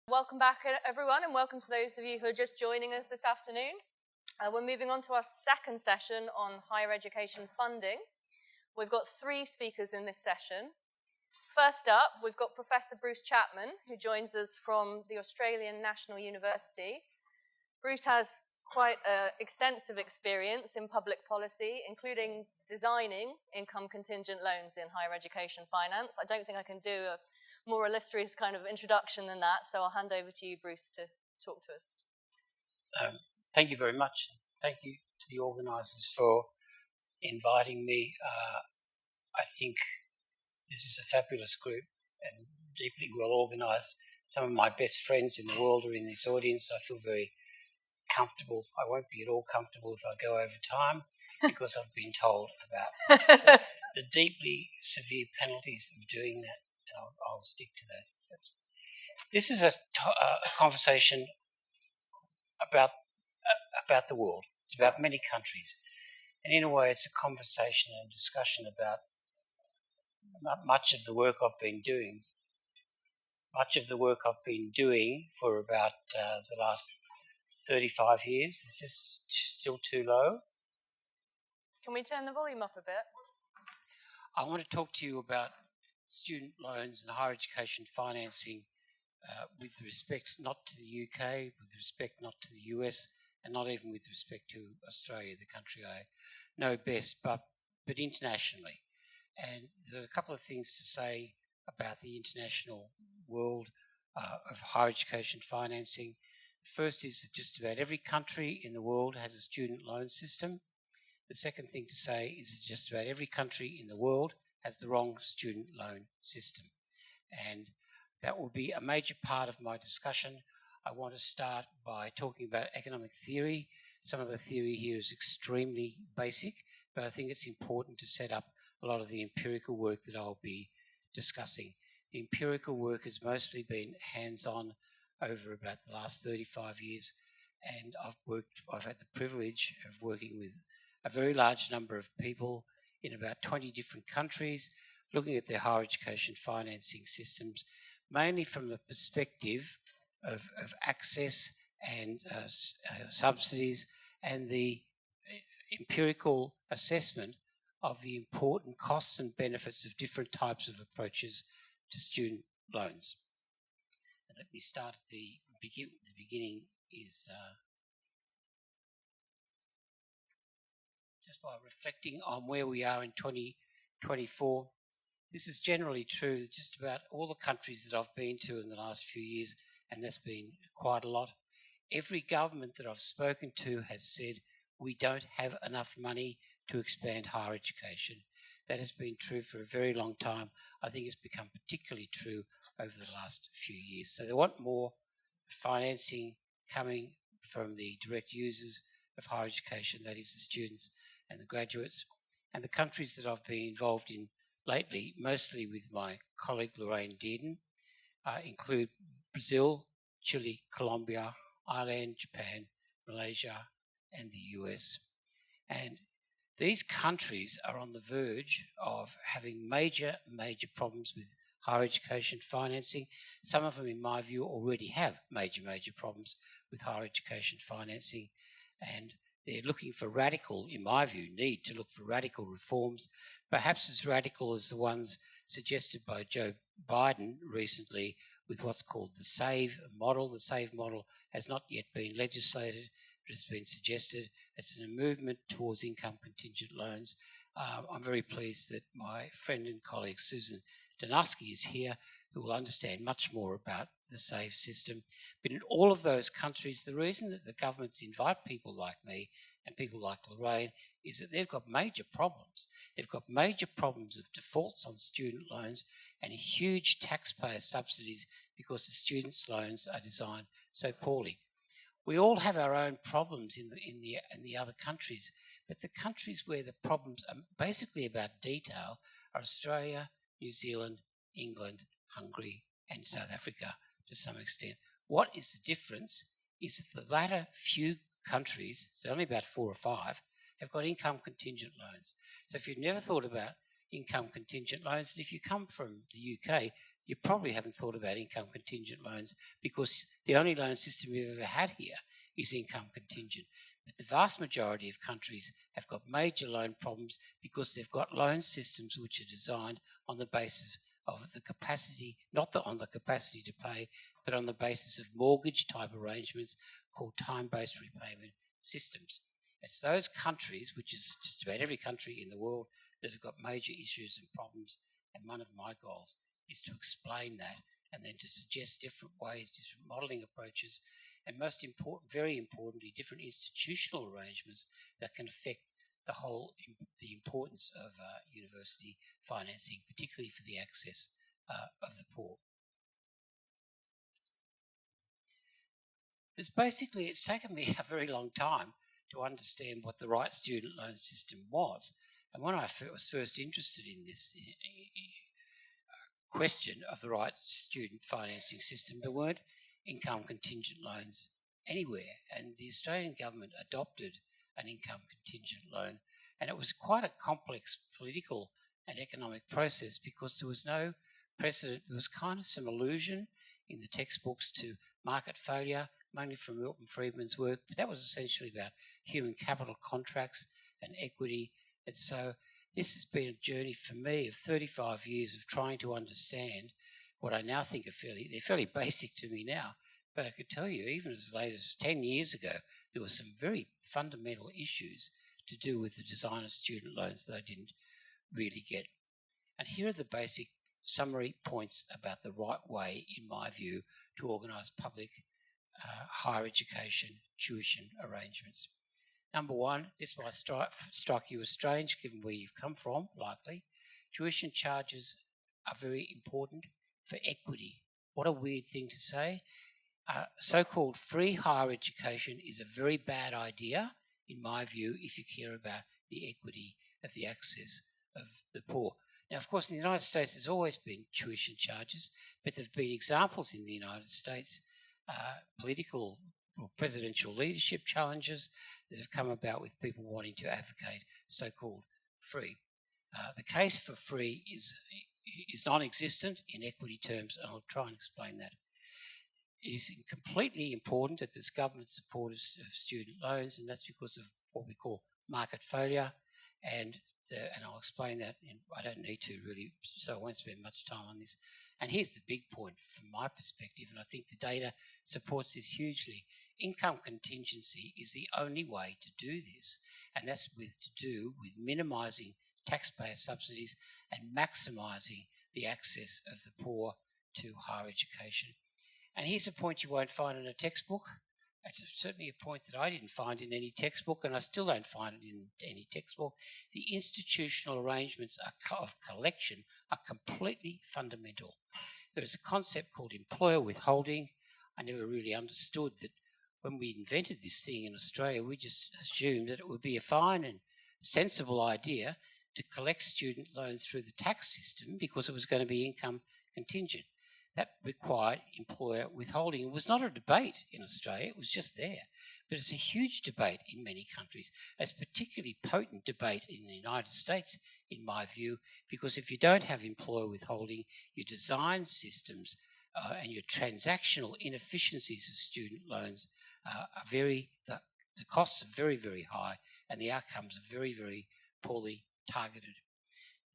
Welcome back, everyone, and welcome to those of you who are just joining us this afternoon. We're moving on to our second session on higher education funding. We've got 3 speakers in this session. First up, we've got Professor Bruce Chapman, who joins us from the Australian National University. Bruce has quite extensive experience in public policy, including designing income contingent loans in higher education finance. I don't think I can do a more illustrious kind of introduction than that, so I'll hand over to you, Bruce, to talk to us. Thank you very much. Thank you to the organisers for inviting me. I think this is a fabulous group and deeply well organised. Some of my best friends in the world are in this audience. I feel very comfortable. I won't be at all comfortable if I go over time because I've been told about the deeply severe penalties of doing that. I'll stick to that. This is a conversation about the world. It's about many countries. And in a way, it's a conversation and discussion about much of the work I've been doing. Much of the work I've been doing for about the last 35 years. Is this still too low? Can we turn the volume up a bit? I want to talk to you about student loans and higher education financing with respect not to the UK, with respect not to the US, and not even with respect to Australia, the country I know best, but internationally. And there are a couple of things to say about the international world of higher education financing. First is that just about every country in the world has a student loan system. The second thing to say is that just about every country in the world has the wrong student loan system. And that will be a major part of my discussion. I want to start by talking about economic theory. Some of the theory here is extremely basic, but I think it's important to set up a lot of the empirical work that I'll be discussing. The empirical work has mostly been hands-on over about the last 35 years, and I've had the privilege of working with a very large number of people in about 20 different countries, looking at their higher education financing systems, mainly from the perspective of access and subsidies and the empirical assessment of the important costs and benefits of different types of approaches to student loans. And let me start at the beginning is just by reflecting on where we are in 2024. This is generally true of just about all the countries that I've been to in the last few years, and that's been quite a lot. Every government that I've spoken to has said we don't have enough money to expand higher education. That has been true for a very long time. I think it's become particularly true over the last few years. So they want more financing coming from the direct users of higher education, that is the students and the graduates. And the countries that I've been involved in lately, mostly with my colleague Lorraine Dearden, include Brazil, Chile, Colombia, Ireland, Japan, Malaysia, and the US. And these countries are on the verge of having major problems with higher education financing. Some of them, in my view, already have major problems with higher education financing, and they're looking for radical, in my view, need to look for radical reforms, perhaps as radical as the ones suggested by Joe Biden recently with what's called the SAVE model. The SAVE model has not yet been legislated, but it's been suggested. It's a movement towards income contingent loans. I'm very pleased that my friend and colleague Susan Donosky is here, who will understand much more about the SAVE system. But in all of those countries, the reason that the governments invite people like me and people like Lorraine is that they've got major problems. They've got major problems of defaults on student loans and huge taxpayer subsidies because the students' loans are designed so poorly. We all have our own problems in the other countries, but the countries where the problems are basically about detail are Australia, New Zealand, England, Hungary, and South Africa to some extent. What is the difference is that the latter few countries, it's only about 4 or 5, have got income contingent loans. So if you've never thought about income contingent loans, and if you come from the UK, you probably haven't thought about income contingent loans because the only loan system we've ever had here is income contingent. But the vast majority of countries have got major loan problems because they've got loan systems which are designed on the basis of the capacity, not on the capacity to pay, but on the basis of mortgage type arrangements called time-based repayment systems. It's those countries, which is just about every country in the world, that have got major issues and problems. And one of my goals is to explain that and then to suggest different ways, different modelling approaches, and most important, very importantly, different institutional arrangements that can affect the importance of university financing, particularly for the access of the poor. It's taken me a very long time to understand what the right student loan system was. And when I was first interested in this question of the right student financing system, there weren't income contingent loans anywhere. And the Australian government adopted an income contingent loan. And it was quite a complex political and economic process because there was no precedent. There was kind of some allusion in the textbooks to market failure, mainly from Milton Friedman's work, but that was essentially about human capital contracts and equity. And so this has been a journey for me of 35 years of trying to understand what I now think are they're fairly basic to me now, but I could tell you even as late as 10 years ago, there were some very fundamental issues to do with the design of student loans that I didn't really get. And here are the basic summary points about the right way, in my view, to organise public higher education tuition arrangements. Number one, this might strike you as strange given where you've come from, likely. Tuition charges are very important for equity. What a weird thing to say. So-called free higher education is a very bad idea, in my view, if you care about the equity of the access of the poor. Now, of course, in the United States, there's always been tuition charges, but there have been examples in the United States, political or presidential leadership challenges that have come about with people wanting to advocate so-called free. The case for free is non-existent in equity terms, and I'll try and explain that. It is completely important that there's government support of student loans, and that's because of what we call market failure, and I'll explain that. I don't need to really, so I won't spend much time on this. And here's the big point from my perspective, and I think the data supports this hugely. Income contingency is the only way to do this, and that's to do with minimising taxpayer subsidies and maximising the access of the poor to higher education. And here's a point you won't find in a textbook. It's certainly a point that I didn't find in any textbook, and I still don't find it in any textbook. The institutional arrangements of collection are completely fundamental. There is a concept called employer withholding. I never really understood that when we invented this thing in Australia, we just assumed that it would be a fine and sensible idea to collect student loans through the tax system because it was going to be income contingent. That required employer withholding. It was not a debate in Australia, it was just there. But it's a huge debate in many countries. It's a particularly potent debate in the United States, in my view, because if you don't have employer withholding, your design systems and your transactional inefficiencies of student loans the costs are very, very high, and the outcomes are very, very poorly targeted.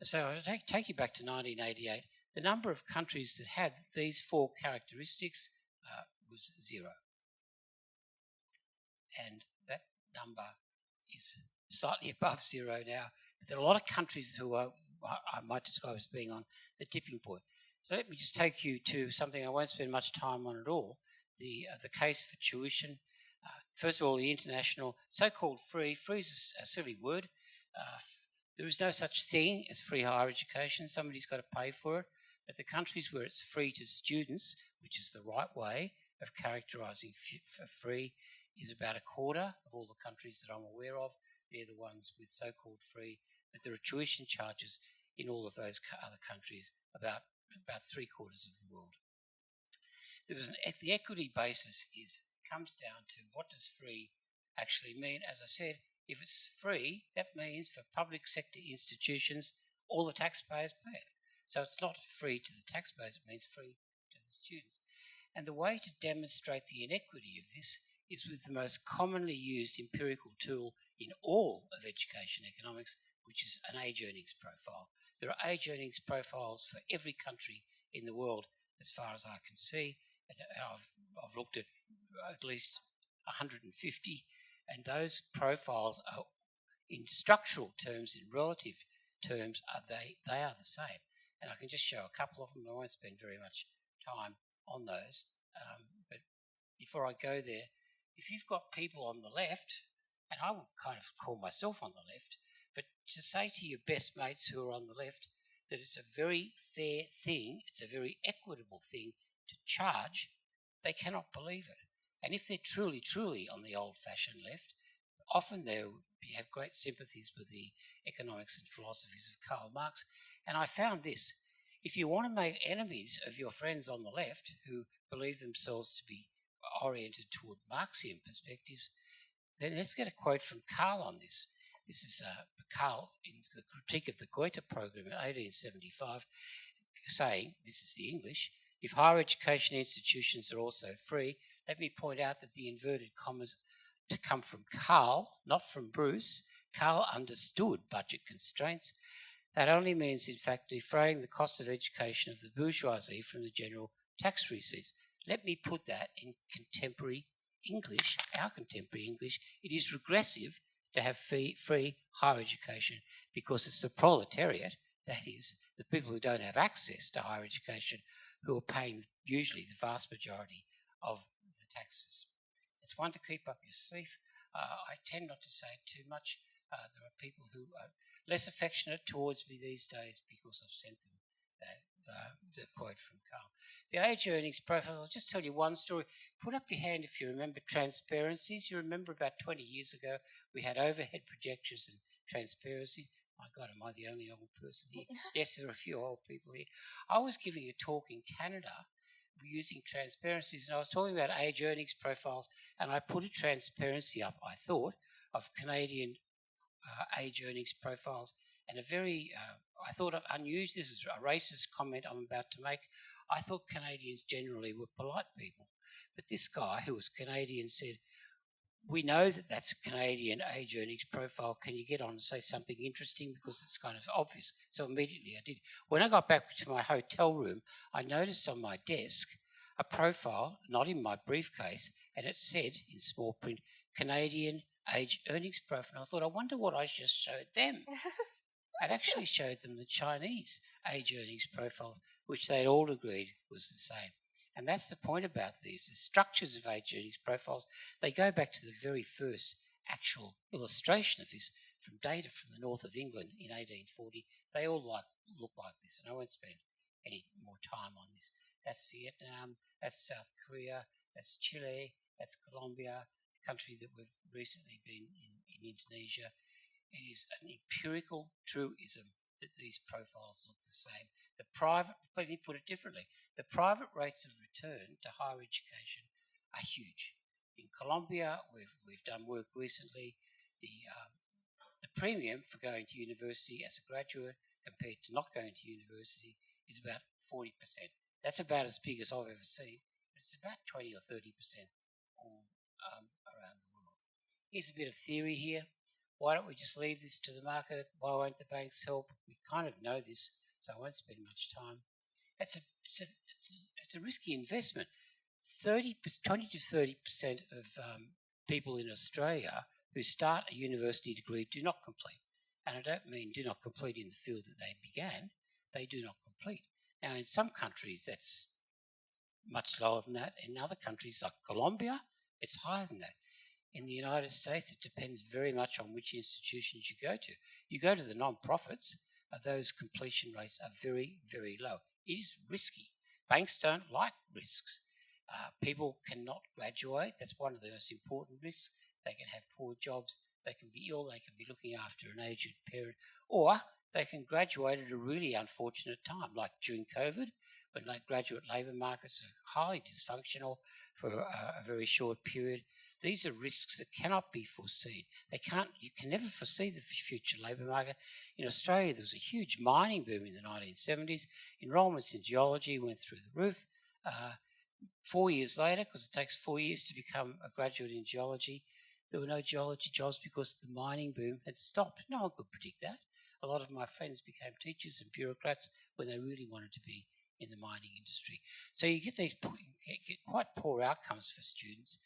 So I'll take you back to 1988. The number of countries that had these four characteristics was 0. And that number is slightly above 0 now. But there are a lot of countries who I might describe as being on the tipping point. So let me just take you to something I won't spend much time on at all, the case for tuition. First of all, the international so-called free. Free is a silly word. There is no such thing as free higher education. Somebody's got to pay for it. But the countries where it's free to students, which is the right way of characterising free, is about a quarter of all the countries that I'm aware of. They're the ones with so-called free. But there are tuition charges in all of those other countries, about 3/4 of the world. The equity basis comes down to what does free actually mean. As I said, if it's free, that means for public sector institutions, all the taxpayers pay it. So it's not free to the taxpayers, it means free to the students. And the way to demonstrate the inequity of this is with the most commonly used empirical tool in all of education economics, which is an age earnings profile. There are age earnings profiles for every country in the world, as far as I can see. And I've looked at least 150, and those profiles are, in structural terms, in relative terms, they are the same. And I can just show a couple of them. I won't spend very much time on those. But before I go there, if you've got people on the left, and I would kind of call myself on the left, but to say to your best mates who are on the left that it's a very fair thing, it's a very equitable thing to charge, they cannot believe it. And if they're truly, truly on the old-fashioned left, often they have great sympathies with the economics and philosophies of Karl Marx. And I found this: if you want to make enemies of your friends on the left who believe themselves to be oriented toward Marxian perspectives, then let's get a quote from Karl on this. This is Karl in the Critique of the Goethe Program in 1875, saying, this is the English, if higher education institutions are also free, let me point out that the inverted commas to come from Karl, not from Bruce. Karl understood budget constraints. That only means, in fact, defraying the cost of education of the bourgeoisie from the general tax receipts. Let me put that in contemporary English, our contemporary English. It is regressive to have free higher education because it's the proletariat, that is, the people who don't have access to higher education, who are paying usually the vast majority of the taxes. It's one to keep up your sleeve. I tend not to say too much. There are people who are less affectionate towards me these days because I've sent them the quote from Karl. The age earnings profile, I'll just tell you one story. Put up your hand if you remember transparencies. You remember about 20 years ago we had overhead projectors and transparency. My God, am I the only old person here? Yes, there are a few old people here. I was giving a talk in Canada using transparencies, and I was talking about age earnings profiles, and I put a transparency up, I thought, of Canadian age earnings profiles, and a very, I thought unusual, this is a racist comment I'm about to make, I thought Canadians generally were polite people. But this guy who was Canadian said, we know that that's a Canadian age earnings profile. Can you get on and say something interesting? Because it's kind of obvious. So immediately I did. When I got back to my hotel room, I noticed on my desk a profile, not in my briefcase, and it said in small print, Canadian age earnings profile. And I thought, I wonder what I just showed them. I'd actually showed them the Chinese age earnings profiles, which they'd all agreed was the same. And that's the point about these. The structures of age earnings profiles, they go back to the very first actual illustration of this from data from the north of England in 1840. They all look like this, and I won't spend any more time on this. That's Vietnam, that's South Korea, that's Chile, that's Colombia, a country that we've recently been in Indonesia. It is an empirical truism that these profiles look the same. Let me put it differently. The private rates of return to higher education are huge. In Colombia, we've done work recently. The premium for going to university as a graduate compared to not going to university is about 40%. That's about as big as I've ever seen. It's about 20 or 30% all around the world. Here's a bit of theory here. Why don't we just leave this to the market? Why won't the banks help? We kind of know this, so I won't spend much time. It's a risky investment. 20 to 30% of people in Australia who start a university degree do not complete. And I don't mean do not complete in the field that they began. They do not complete. Now, in some countries, that's much lower than that. In other countries, like Colombia, it's higher than that. In the United States, it depends very much on which institutions you go to. You go to the non-profits, those completion rates are very, very low. It is risky. Banks don't like risks. People cannot graduate. That's one of the most important risks. They can have poor jobs. They can be ill. They can be looking after an aged parent. Or they can graduate at a really unfortunate time, like during COVID, when graduate labour markets are highly dysfunctional for a very short period. These are risks that cannot be foreseen. You can never foresee the future labour market. In Australia, there was a huge mining boom in the 1970s. Enrolments in geology went through the roof. 4 years later, because it takes 4 years to become a graduate in geology, there were no geology jobs because the mining boom had stopped. No one could predict that. A lot of my friends became teachers and bureaucrats when they really wanted to be in the mining industry. So you get quite poor outcomes for students,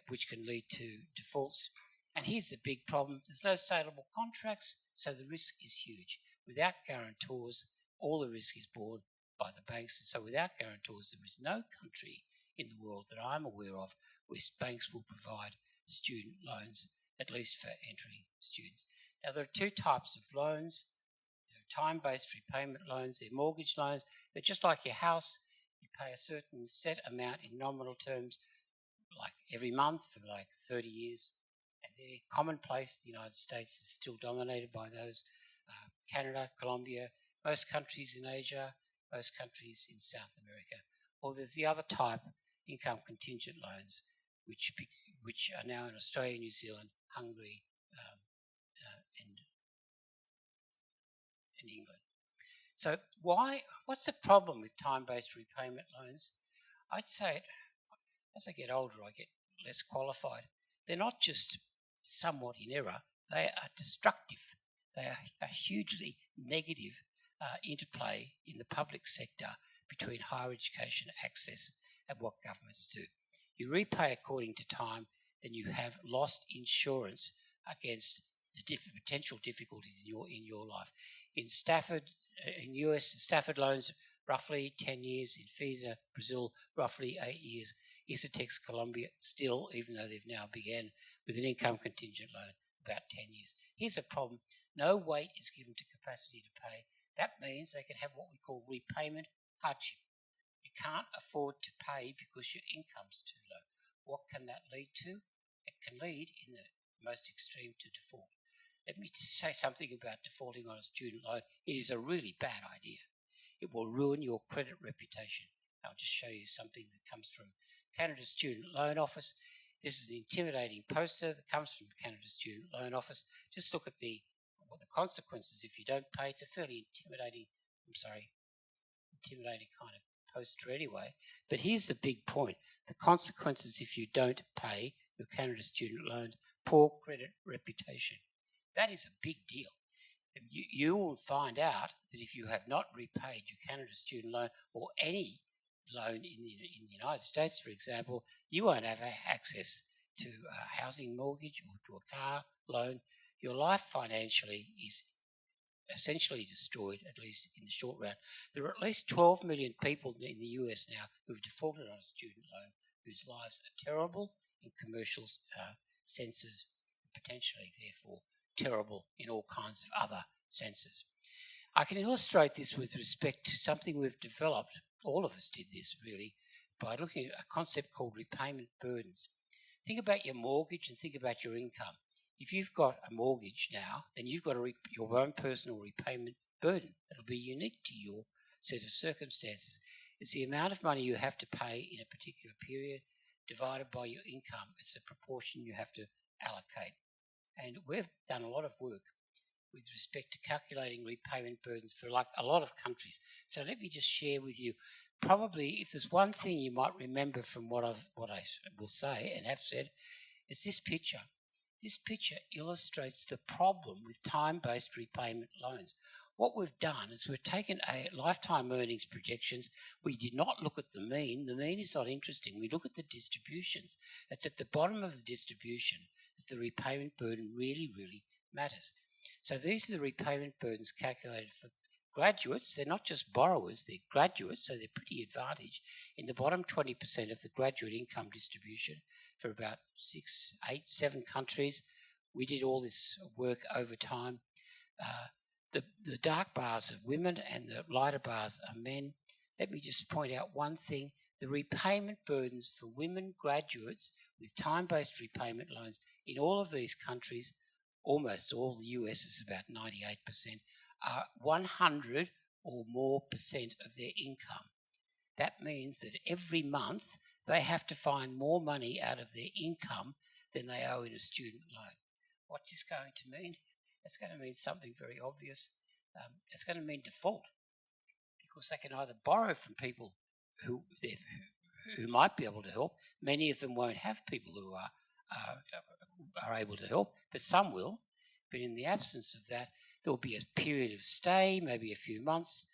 which can lead to defaults. And here's the big problem. There's no saleable contracts, so the risk is huge. Without guarantors, all the risk is borne by the banks. And so without guarantors, there is no country in the world that I'm aware of where banks will provide student loans, at least for entering students. Now, there are two types of loans. There are time-based repayment loans. They're mortgage loans. They're just like your house. You pay a certain set amount in nominal terms, like every month for like 30 years. And they're commonplace. The United States is still dominated by those. Canada, Colombia, most countries in Asia, most countries in South America. Or there's the other type, income contingent loans, which are now in Australia, New Zealand, Hungary, and England. So what's the problem with time-based repayment loans? I'd say as I get older, I get less qualified. They're not just somewhat in error, they are destructive. They are a hugely negative interplay in the public sector between higher education access and what governments do. You repay according to time, then you have lost insurance against the potential difficulties in your life. In US, Stafford loans, roughly 10 years. In FISA, Brazil, roughly 8 years. Isatex, Colombia, still, even though they've now begun with an income contingent loan, about 10 years. Here's a problem. No weight is given to capacity to pay. That means they can have what we call repayment hardship. You can't afford to pay because your income's too low. What can that lead to? It can lead, in the most extreme, to default. Let me say something about defaulting on a student loan. It is a really bad idea. It will ruin your credit reputation. I'll just show you something that comes from Canada's Student Loan Office. This is an intimidating poster that comes from Canada's Student Loan Office. Just look at what the consequences if you don't pay. It's a fairly intimidating kind of poster anyway. But here's the big point. The consequences if you don't pay your Canada student loan, poor credit reputation. That is a big deal. You will find out that if you have not repaid your Canada student loan or any loan in the United States, for example, you won't have access to a housing mortgage or to a car loan. Your life financially is essentially destroyed, at least in the short run. There are at least 12 million people in the US now who have defaulted on a student loan whose lives are terrible in commercial senses, potentially, therefore, terrible in all kinds of other senses. I can illustrate this with respect to something we've developed. All of us did this, really, by looking at a concept called repayment burdens. Think about your mortgage and think about your income. If you've got a mortgage now, then you've got your own personal repayment burden. It'll be unique to your set of circumstances. It's the amount of money you have to pay in a particular period divided by your income. It's the proportion you have to allocate. And we've done a lot of work with respect to calculating repayment burdens for like a lot of countries. So let me just share with you, probably if there's one thing you might remember from what I will say and have said, it's this picture. This picture illustrates the problem with time-based repayment loans. What we've done is we've taken a lifetime earnings projections. We did not look at the mean. The mean is not interesting. We look at the distributions. It's at the bottom of the distribution that the repayment burden really, really matters. So these are the repayment burdens calculated for graduates. They're not just borrowers, they're graduates, so they're pretty advantaged. In the bottom 20% of the graduate income distribution for about 6, 8, 7 countries, we did all this work over time. The dark bars are women and the lighter bars are men. Let me just point out one thing. The repayment burdens for women graduates with time-based repayment loans in all of these countries, almost all, the US is about 98%, are 100 or more percent of their income. That means that every month they have to find more money out of their income than they owe in a student loan. What's this going to mean? It's going to mean something very obvious. It's going to mean default, because they can either borrow from people who might be able to help. Many of them won't have people who are able to help, but some will. But in the absence of that, there will be a period of stay, maybe a few months,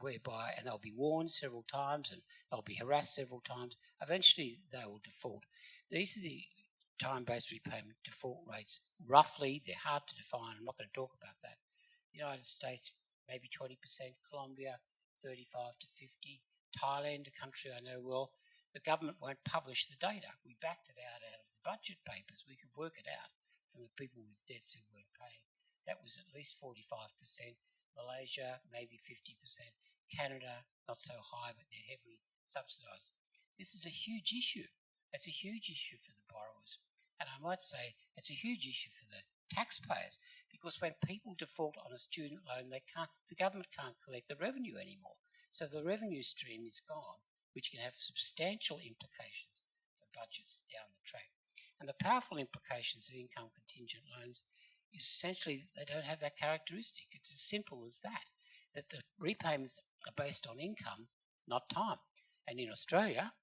whereby, and they'll be warned several times and they'll be harassed several times. Eventually, they will default. These are the time-based repayment default rates. Roughly, they're hard to define. I'm not going to talk about that. United States, maybe 20%. Colombia, 35 to 50. Thailand, a country I know well. The government won't publish the data. We backed it out of the budget papers. We could work it out from the people with debts who weren't paying. That was at least 45%. Malaysia, maybe 50%. Canada, not so high, but they're heavily subsidised. This is a huge issue. It's a huge issue for the borrowers. And I might say it's a huge issue for the taxpayers, because when people default on a student loan, the government can't collect the revenue anymore. So the revenue stream is gone, which can have substantial implications for budgets down the track. And the powerful implications of income contingent loans is essentially they don't have that characteristic. It's as simple as that the repayments are based on income, not time. And in Australia,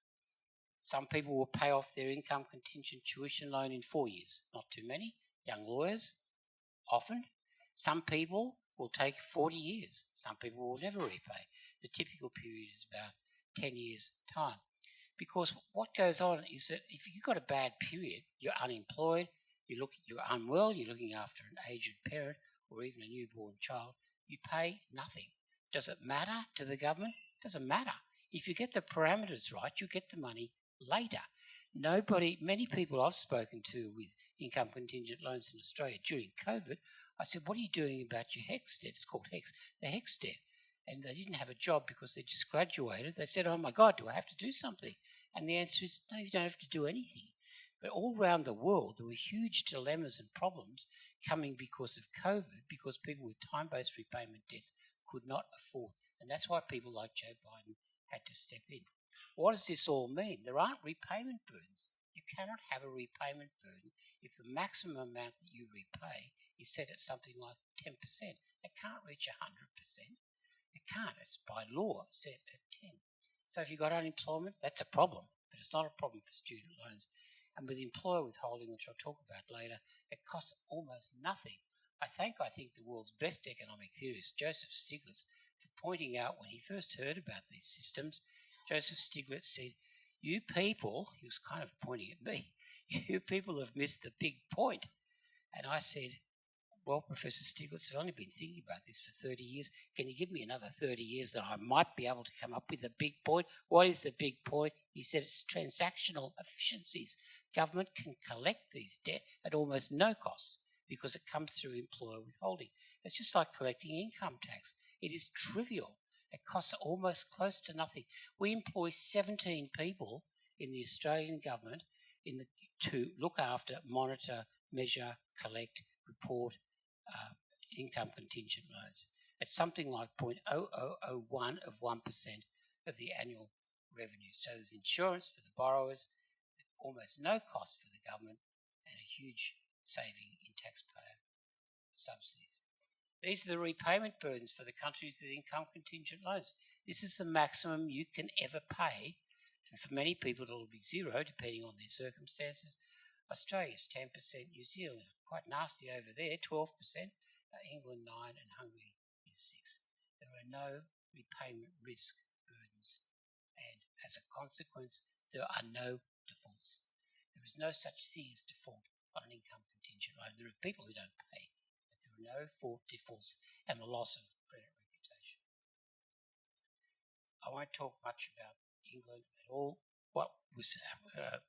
some people will pay off their income contingent tuition loan in 4 years. Not too many. Young lawyers, often. Some people will take 40 years. Some people will never repay. The typical period is about 10 years' time. Because what goes on is that if you've got a bad period, you're unemployed, you're unwell, you're looking after an aged parent or even a newborn child, you pay nothing. Does it matter to the government? Doesn't matter. If you get the parameters right, you get the money later. Many people I've spoken to with income contingent loans in Australia during COVID, I said, what are you doing about your HECS debt? It's called HECS, the HECS debt. And they didn't have a job because they just graduated. They said, oh my God, do I have to do something? And the answer is, no, you don't have to do anything. But all around the world, there were huge dilemmas and problems coming because of COVID, because people with time-based repayment debts could not afford. And that's why people like Joe Biden had to step in. What does this all mean? There aren't repayment burdens. You cannot have a repayment burden if the maximum amount that you repay is set at something like 10%. It can't reach 100%. It can't. It's by law set at 10. So if you've got unemployment, that's a problem, but it's not a problem for student loans. And with employer withholding, which I'll talk about later, it costs almost nothing. I think the world's best economic theorist, Joseph Stiglitz, for pointing out when he first heard about these systems, Joseph Stiglitz said, you people, he was kind of pointing at me, you people have missed the big point. And I said, well, Professor Stiglitz, I've only been thinking about this for 30 years. Can you give me another 30 years that I might be able to come up with a big point? What is the big point? He said it's transactional efficiencies. Government can collect these debt at almost no cost because it comes through employer withholding. It's just like collecting income tax. It is trivial. It costs almost close to nothing. We employ 17 people in the Australian government to look after, monitor, measure, collect, report income contingent loans. It's something like 0.0001% of the annual revenue. So there's insurance for the borrowers, almost no cost for the government, and a huge saving in taxpayer subsidies. These are the repayment burdens for the countries with income contingent loans. This is the maximum you can ever pay. And for many people, it'll be zero, depending on their circumstances. Australia's 10%, New Zealand, quite nasty over there, 12%, England 9%, and Hungary is 6%. There are no repayment risk burdens, and as a consequence, there are no defaults. There is no such thing as default on an income contingent loan. There are people who don't pay, but there are no defaults and the loss of credit reputation. I won't talk much about England at all. What was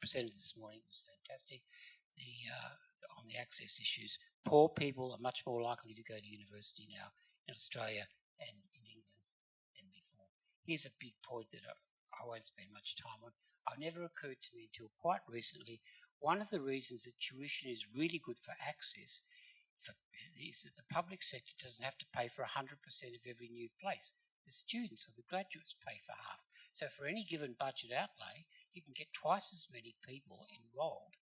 presented this morning was fantastic. On the access issues, poor people are much more likely to go to university now in Australia and in England than before. Here's a big point that I won't spend much time on. It never occurred to me until quite recently. One of the reasons that tuition is really good for access is that the public sector doesn't have to pay for 100% of every new place. The students or the graduates pay for half. So for any given budget outlay, you can get twice as many people enrolled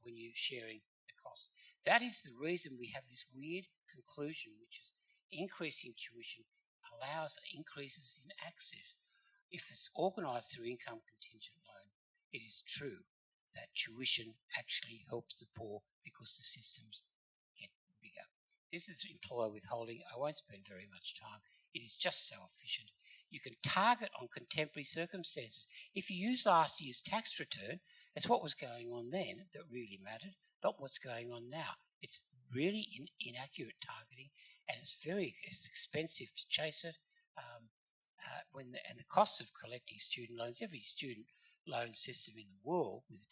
when you're sharing the cost. That is the reason we have this weird conclusion, which is increasing tuition allows increases in access. If it's organised through income contingent loan, it is true that tuition actually helps the poor because the systems get bigger. This is employer withholding. I won't spend very much time. It is just so efficient. You can target on contemporary circumstances. If you use last year's tax return, it's what was going on then that really mattered, not what's going on now. It's really inaccurate targeting, and it's expensive to chase it. And the cost of collecting student loans, every student loan system in the world with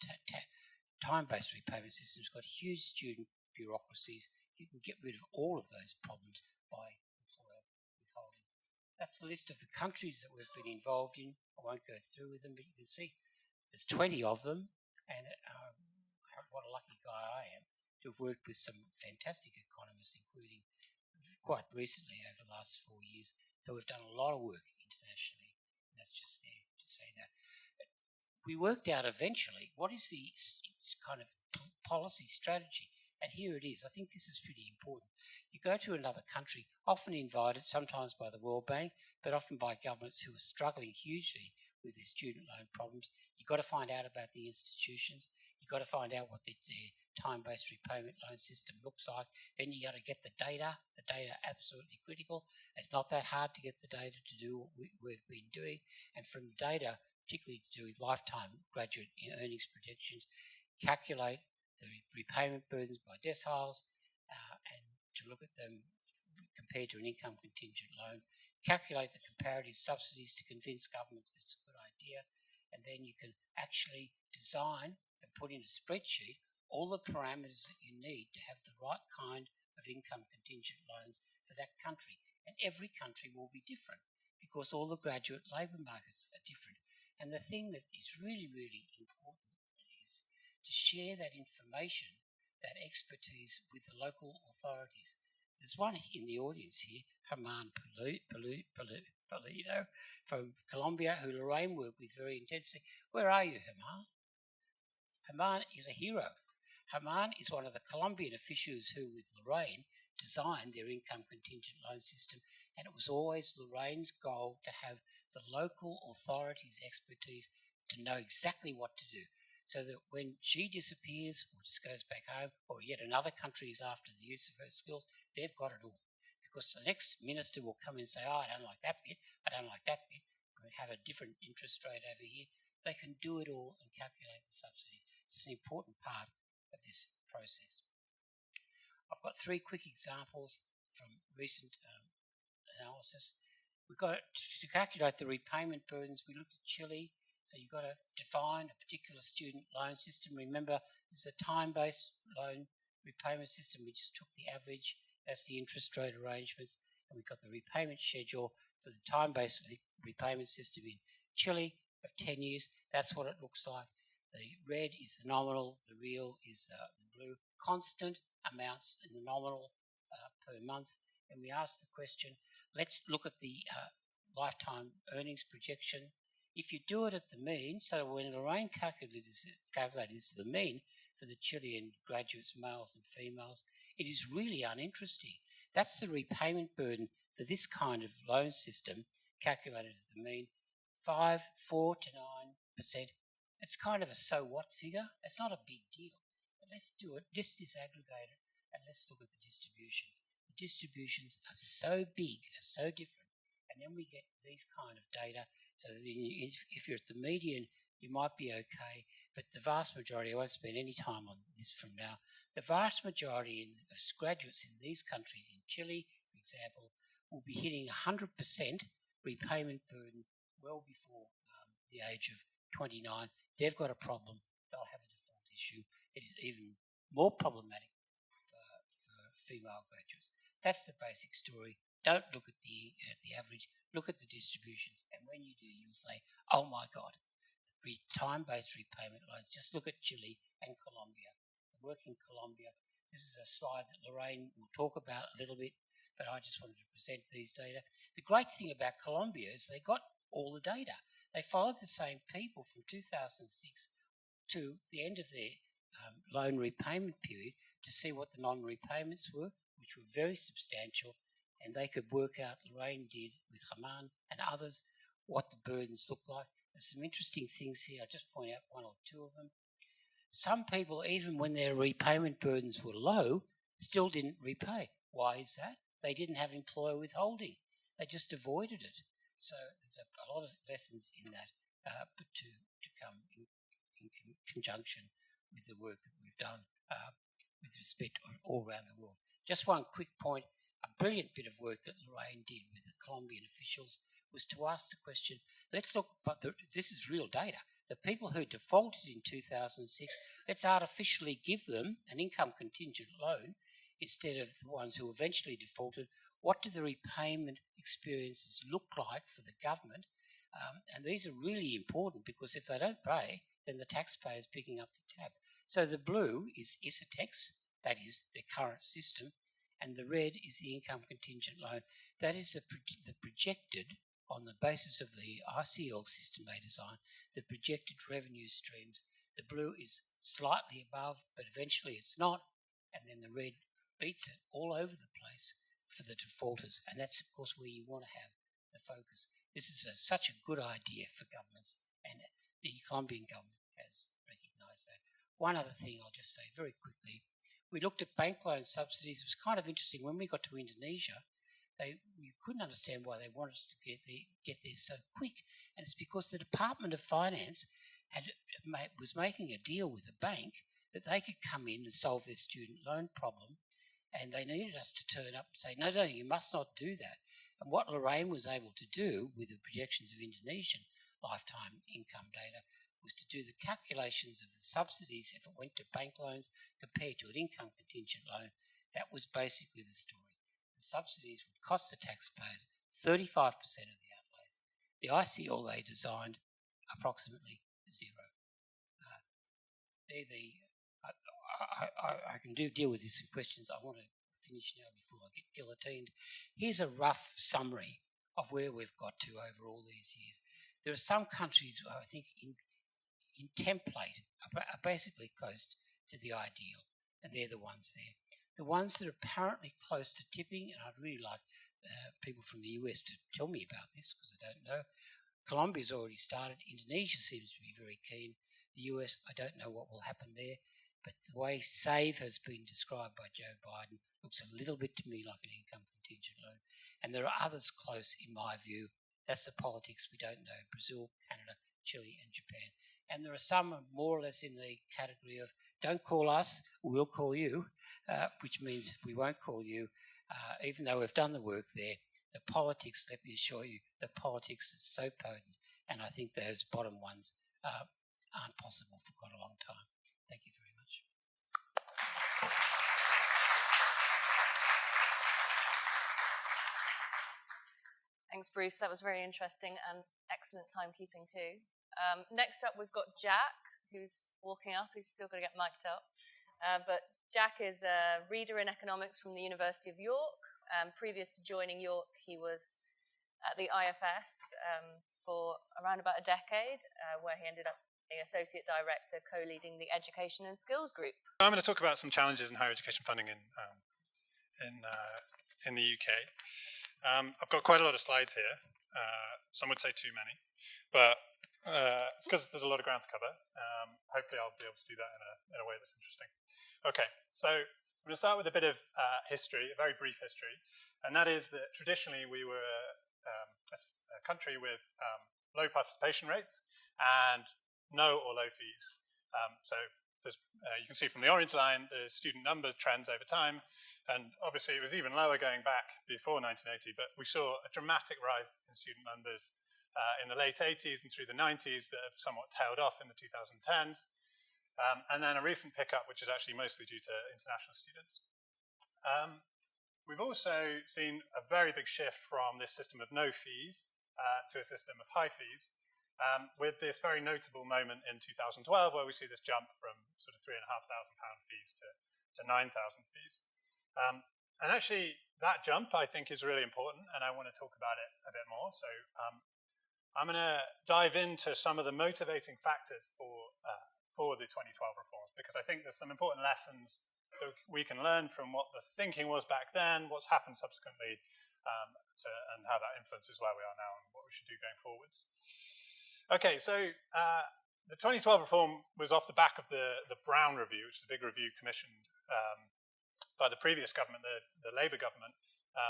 time-based repayment systems got huge student bureaucracies. You can get rid of all of those problems by employer withholding. That's the list of the countries that we've been involved in. I won't go through with them, but you can see there's 20 of them, and what a lucky guy I am to have worked with some fantastic economists, including quite recently over the last 4 years. So we've done a lot of work internationally. That's just there to say that. But we worked out eventually what is the kind of policy strategy, and here it is. I think this is pretty important. You go to another country, often invited, sometimes by the World Bank, but often by governments who are struggling hugely with their student loan problems. You've got to find out about the institutions. You've got to find out what their time-based repayment loan system looks like. Then you got to get the data. The data absolutely critical. It's not that hard to get the data to do what we've been doing. And from the data, particularly to do with lifetime graduate earnings projections, calculate the repayment burdens by deciles and to look at them compared to an income contingent loan. Calculate the comparative subsidies to convince government that it's a good idea. And then you can actually design and put in a spreadsheet all the parameters that you need to have the right kind of income contingent loans for that country. And every country will be different because all the graduate labour markets are different. And the thing that is really, really important is to share that information, that expertise with the local authorities. There's one in the audience here, Herman Polito from Colombia, who Lorraine worked with very intensely. Where are you, Herman? Herman is a hero. Herman is one of the Colombian officials who, with Lorraine, designed their income contingent loan system, and it was always Lorraine's goal to have the local authorities' expertise to know exactly what to do, so that when she disappears or just goes back home, or yet another country is after the use of her skills, they've got it all. Because the next minister will come and say, oh, I don't like that bit, I don't like that bit, we have a different interest rate over here. They can do it all and calculate the subsidies. It's an important part of this process. I've got 3 quick examples from recent analysis. We've got to calculate the repayment burdens. We looked at Chile. So you've got to define a particular student loan system. Remember, this is a time-based loan repayment system. We just took the average. That's the interest rate arrangements. And we've got the repayment schedule for the time-based repayment system in Chile of 10 years. That's what it looks like. The red is the nominal, the real is the blue. Constant amounts in the nominal per month. And we ask the question, let's look at the lifetime earnings projection. If you do it at the mean, so when Lorraine calculates the mean for the Chilean graduates, males and females, it is really uninteresting. That's the repayment burden for this kind of loan system calculated at the mean, 4 to 9%. It's kind of a so what figure. It's not a big deal. But let's do it. Let's disaggregate it and let's look at the distributions. The distributions are so big, are so different. And then we get these kind of data. So that if you're at the median, you might be okay. But the vast majority, I won't spend any time on this from now, the vast majority of graduates in these countries, in Chile, for example, will be hitting 100% repayment burden well before the age of 29. They've got a problem. They'll have a default issue. It is even more problematic for female graduates. That's the basic story. Don't look at the average. Look at the distributions. And when you do, you'll say, oh my God, the time-based repayment loans. Just look at Chile and Colombia. I work in Colombia. This is a slide that Lorraine will talk about a little bit, but I just wanted to present these data. The great thing about Colombia is they got all the data. They followed the same people from 2006 to the end of their loan repayment period to see what the non-repayments were, which were very substantial, and they could work out, Lorraine did with Haman and others, what the burdens look like. There's some interesting things here. I'll just point out one or two of them. Some people, even when their repayment burdens were low, still didn't repay. Why is that? They didn't have employer withholding. They just avoided it. So there's a lot of lessons in that, but to come in conjunction with the work that we've done with respect all around the world. Just one quick point. A brilliant bit of work that Lorraine did with the Colombian officials was to ask the question, let's look, but this is real data. The people who defaulted in 2006, let's artificially give them an income contingent loan instead of the ones who eventually defaulted. What do the repayment experiences look like for the government? And these are really important because if they don't pay, then the taxpayer is picking up the tab. So the blue is ISATEX, that is the current system, and the red is the income contingent loan. That is the projected, on the basis of the ICL system they designed, the projected revenue streams. The blue is slightly above, but eventually it's not, and then the red beats it all over the place for the defaulters, and that's, of course, where you want to have the focus. This is such a good idea for governments, and the Colombian government has recognised that. One other thing I'll just say very quickly. We looked at bank loan subsidies. It was kind of interesting. When we got to Indonesia, we couldn't understand why they wanted us to get there so quick, and it's because the Department of Finance was making a deal with a bank that they could come in and solve their student loan problem, and they needed us to turn up and say, no, you must not do that. And what Lorraine was able to do with the projections of Indonesian lifetime income data was to do the calculations of the subsidies if it went to bank loans compared to an income contingent loan. That was basically the story. The subsidies would cost the taxpayers 35% of the outlays. The ICL they designed approximately zero. I can deal with this in questions. I want to finish now before I get guillotined. Here's a rough summary of where we've got to over all these years. There are some countries, I think, in template are basically close to the ideal, and they're the ones there. The ones that are apparently close to tipping, and I'd really like people from the US to tell me about this because I don't know. Colombia's already started. Indonesia seems to be very keen. The US, I don't know what will happen there, but the way SAVE has been described by Joe Biden looks a little bit to me like an income contingent loan. And there are others close, in my view. That's the politics we don't know. Brazil, Canada, Chile, and Japan. And there are some more or less in the category of don't call us, we'll call you, which means we won't call you, even though we've done the work there. The politics, let me assure you, the politics is so potent, and I think those bottom ones aren't possible for quite a long time. Thank you very much. Thanks, Bruce. That was very interesting and excellent timekeeping too. Next up, we've got Jack, who's walking up. He's still got to get mic'd up. But Jack is a reader in economics from the University of York. Previous to joining York, he was at the IFS for around about a decade, where he ended up the associate director co-leading the education and skills group. I'm going to talk about some challenges in higher education funding in the UK. I've got quite a lot of slides here. Some would say too many, but it's because there's a lot of ground to cover. Hopefully I'll be able to do that in a way that's interesting. Okay, so I'm going to start with a bit of history, a very brief history, and that is that traditionally we were a country with low participation rates and no or low fees. So you can see from the orange line the student number trends over time, and obviously it was even lower going back before 1980, but we saw a dramatic rise in student numbers in the late 80s and through the 90s that have somewhat tailed off in the 2010s, and then a recent pickup which is actually mostly due to international students. We've also seen a very big shift from this system of no fees to a system of high fees, with this very notable moment in 2012 where we see this jump from sort of £3,500 fees to 9,000 fees. And actually that jump I think is really important, and I want to talk about it a bit more. So I'm going to dive into some of the motivating factors for for the 2012 reforms, because I think there's some important lessons that we can learn from what the thinking was back then, what's happened subsequently, and how that influences where we are now and what we should do going forwards. Okay, so the 2012 reform was off the back of the Brown Review, which is a big review commissioned by the previous government, the Labour government,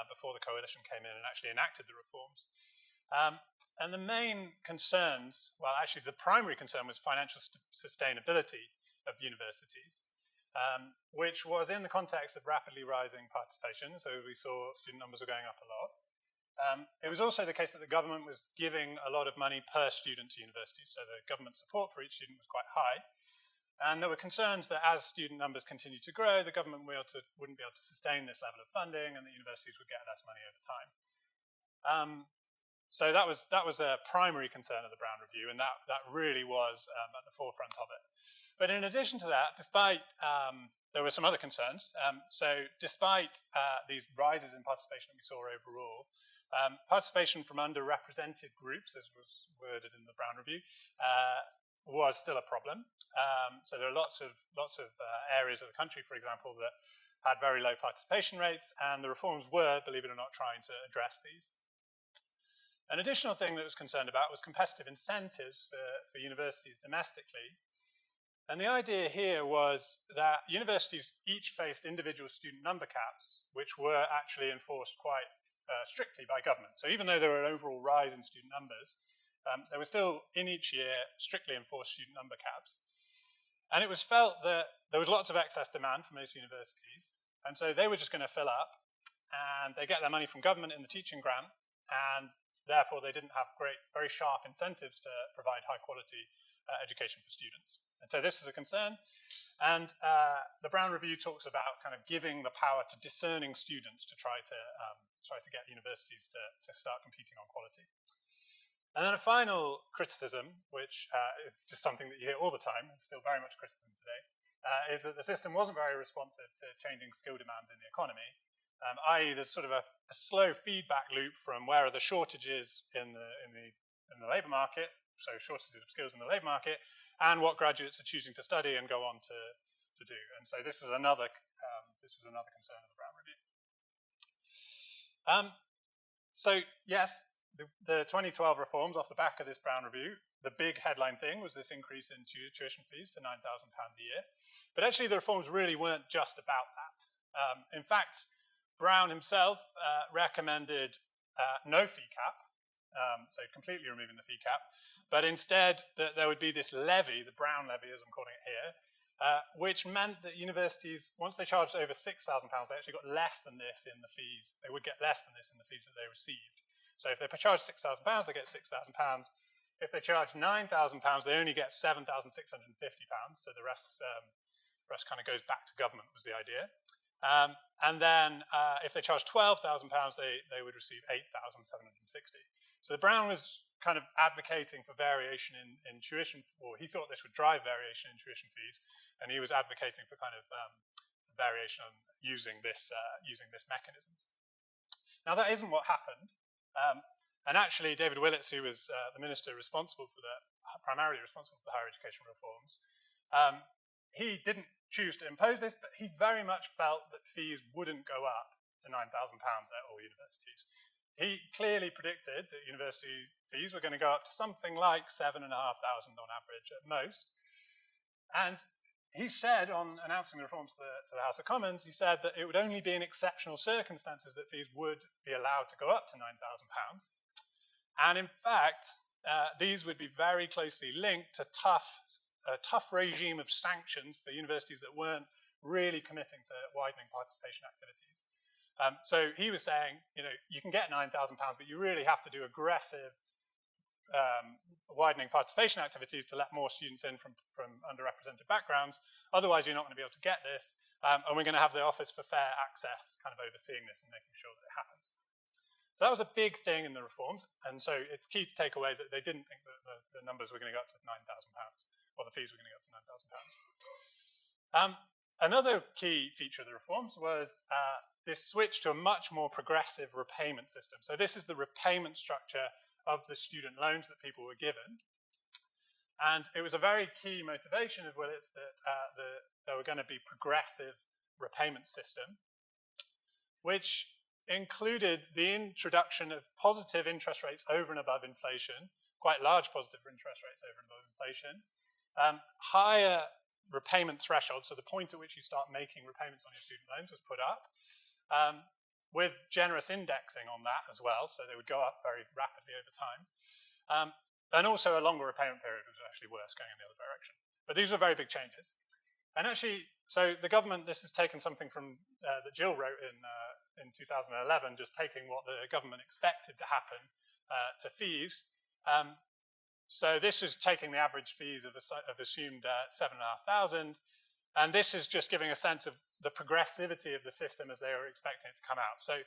before the coalition came in and actually enacted the reforms. And the main concerns, well, actually the primary concern was financial sustainability of universities, which was in the context of rapidly rising participation. So we saw student numbers were going up a lot. It was also the case that the government was giving a lot of money per student to universities, so the government support for each student was quite high. And there were concerns that as student numbers continued to grow, the government wouldn't be able to sustain this level of funding, and the universities would get less money over time. So that was a primary concern of the Brown Review, and that really was at the forefront of it. But in addition to that, despite there were some other concerns. So despite these rises in participation that we saw overall, participation from underrepresented groups, as was worded in the Brown Review, was still a problem. So there are lots of areas of the country, for example, that had very low participation rates, and the reforms were, believe it or not, trying to address these. An additional thing that was concerned about was competitive incentives for universities domestically. And the idea here was that universities each faced individual student number caps, which were actually enforced quite strictly by government. So even though there were an overall rise in student numbers, there were still, in each year, strictly enforced student number caps. And it was felt that there was lots of excess demand from most universities, and so they were just going to fill up, and they get their money from government in the teaching grant, and therefore they didn't have very sharp incentives to provide high-quality education for students. And so this was a concern, and the Brown Review talks about kind of giving the power to discerning students to try to get universities to start competing on quality. And then a final criticism, which is just something that you hear all the time, it's still very much criticism today, is that the system wasn't very responsive to changing skill demands in the economy, i.e. there's sort of a slow feedback loop from where are the shortages in the labour market, so shortages of skills in the labour market, and what graduates are choosing to study and go on to do. And so this was another concern of the Brown Review. So yes, the 2012 reforms off the back of this Brown Review, the big headline thing was this increase in tuition fees to £9,000 a year. But actually the reforms really weren't just about that. In fact, Brown himself recommended no fee cap, so completely removing the fee cap, but instead that there would be this levy, the Brown levy as I'm calling it here, which meant that universities, once they charged over £6,000, they actually got less than this in the fees. They would get less than this in the fees that they received. So if they charge £6,000, they get £6,000. If they charge £9,000, they only get £7,650. So the rest kind of goes back to government, was the idea. And then if they charge £12,000, they would receive £8,760. So the Brown was kind of advocating for variation in tuition, or he thought this would drive variation in tuition fees, and he was advocating for kind of variation on using this mechanism. Now that isn't what happened. And actually, David Willetts, who was the minister primarily responsible for the higher education reforms, he didn't choose to impose this, but he very much felt that fees wouldn't go up to £9,000 at all universities. He clearly predicted that university fees were going to go up to something like £7,500 on average at most. And he said, on announcing the reforms to the House of Commons, he said that it would only be in exceptional circumstances that fees would be allowed to go up to £9,000. And in fact, these would be very closely linked to a tough regime of sanctions for universities that weren't really committing to widening participation activities. So he was saying, you can get £9,000, but you really have to do aggressive widening participation activities to let more students in from underrepresented backgrounds. Otherwise, you're not going to be able to get this. And we're going to have the Office for Fair Access kind of overseeing this and making sure that it happens. So that was a big thing in the reforms. And so it's key to take away that they didn't think that the numbers were going to go up to £9,000, or the fees were going to go up to £9,000. Another key feature of the reforms was this switch to a much more progressive repayment system. So this is the repayment structure of the student loans that people were given. And it was a very key motivation of Willett's that there were going to be progressive repayment system, which included the introduction of positive interest rates over and above inflation, quite large positive interest rates over and above inflation, higher repayment thresholds, so the point at which you start making repayments on your student loans was put up, with generous indexing on that as well, so they would go up very rapidly over time. And also a longer repayment period was actually worse, going in the other direction. But these were very big changes. And actually, so the government, this has taken something from that Jill wrote in 2011, just taking what the government expected to happen to fees. So this is taking the average fees of assumed 7,500, and this is just giving a sense of the progressivity of the system as they were expecting it to come out. So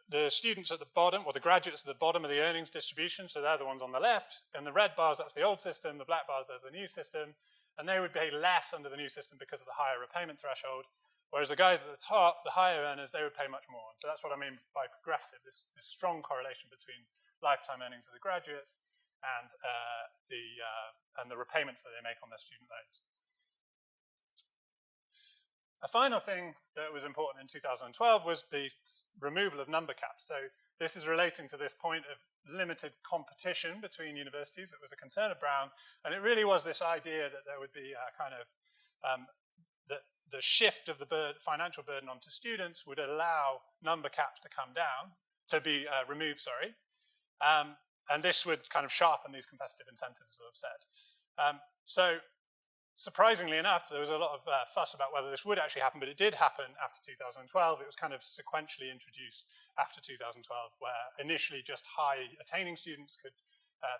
the students at the bottom, or the graduates at the bottom of the earnings distribution, so they're the ones on the left, and the red bars, that's the old system, the black bars, they're the new system, and they would pay less under the new system because of the higher repayment threshold, whereas the guys at the top, the higher earners, they would pay much more. And so that's what I mean by progressive, this strong correlation between lifetime earnings of the graduates and the repayments that they make on their student loans. A final thing that was important in 2012 was the removal of number caps. So this is relating to this point of limited competition between universities. It was a concern of Brown, and it really was this idea that there would be a kind of the shift of the financial burden onto students would allow number caps to come down, to be removed, sorry. And this would kind of sharpen these competitive incentives, as I've said. So surprisingly enough, there was a lot of fuss about whether this would actually happen, but it did happen after 2012. It was kind of sequentially introduced after 2012, where initially just high attaining students could,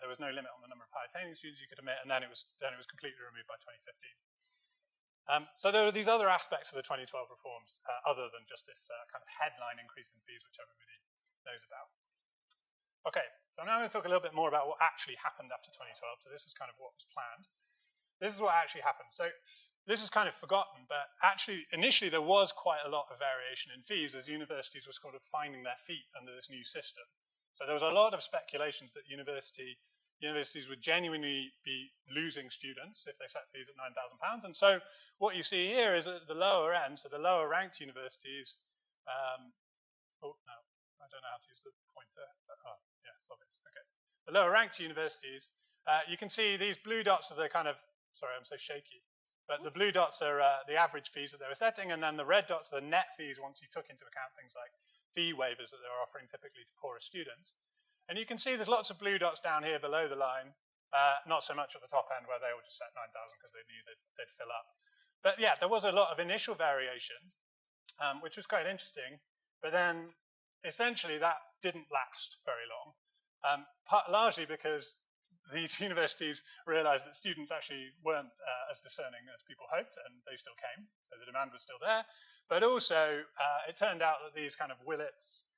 there was no limit on the number of high attaining students you could admit, and then it was completely removed by 2015. So there were these other aspects of the 2012 reforms, other than just this kind of headline increase in fees, which everybody knows about. Okay, so now I'm going to talk a little bit more about what actually happened after 2012. So this was kind of what was planned. This is what actually happened. So this is kind of forgotten, but actually initially there was quite a lot of variation in fees as universities were sort of finding their feet under this new system. So there was a lot of speculations that universities would genuinely be losing students if they set fees at £9,000. And so what you see here is at the lower end, so the lower ranked universities, oh no, I don't know how to use the pointer. Oh, yeah, it's obvious, okay. The lower ranked universities, you can see these blue dots are the kind of, sorry, I'm so shaky. But the blue dots are the average fees that they were setting, and then the red dots are the net fees once you took into account things like fee waivers that they were offering typically to poorer students. And you can see there's lots of blue dots down here below the line, not so much at the top end where they all just set 9,000 because they knew they'd fill up. But yeah, there was a lot of initial variation, which was quite interesting, but then essentially that didn't last very long, largely because these universities realized that students actually weren't as discerning as people hoped, and they still came, so the demand was still there. But also, it turned out that these kind of Willett's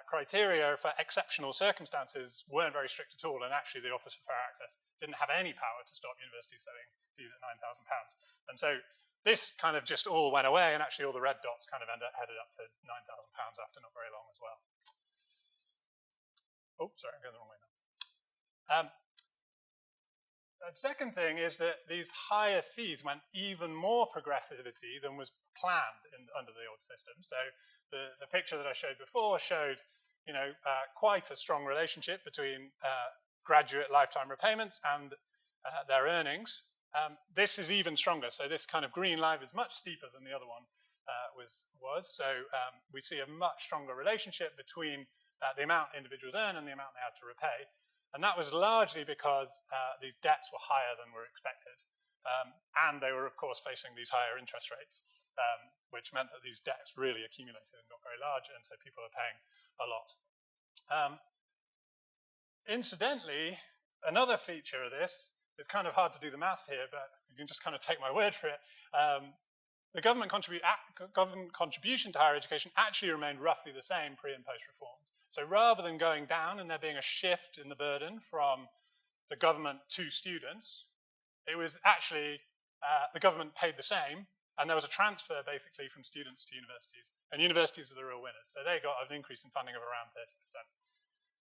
criteria for exceptional circumstances weren't very strict at all, and actually the Office for Fair Access didn't have any power to stop universities setting fees at £9,000. And so this kind of just all went away, and actually all the red dots kind of headed up to £9,000 after not very long as well. Oh, sorry, I'm going the wrong way now. The second thing is that these higher fees meant even more progressivity than was planned under the old system. So the picture that I showed before showed, quite a strong relationship between graduate lifetime repayments and their earnings. This is even stronger. So this kind of green line is much steeper than the other one was. So we see a much stronger relationship between the amount individuals earn and the amount they had to repay. And that was largely because these debts were higher than were expected. And they were, of course, facing these higher interest rates, which meant that these debts really accumulated and got very large, and so people are paying a lot. Incidentally, another feature of this, it's kind of hard to do the maths here, but you can just kind of take my word for it. The government contribution to higher education actually remained roughly the same pre- and post-reform. So rather than going down and there being a shift in the burden from the government to students, it was actually the government paid the same, and there was a transfer basically from students to universities. And universities were the real winners. So they got an increase in funding of around 30%.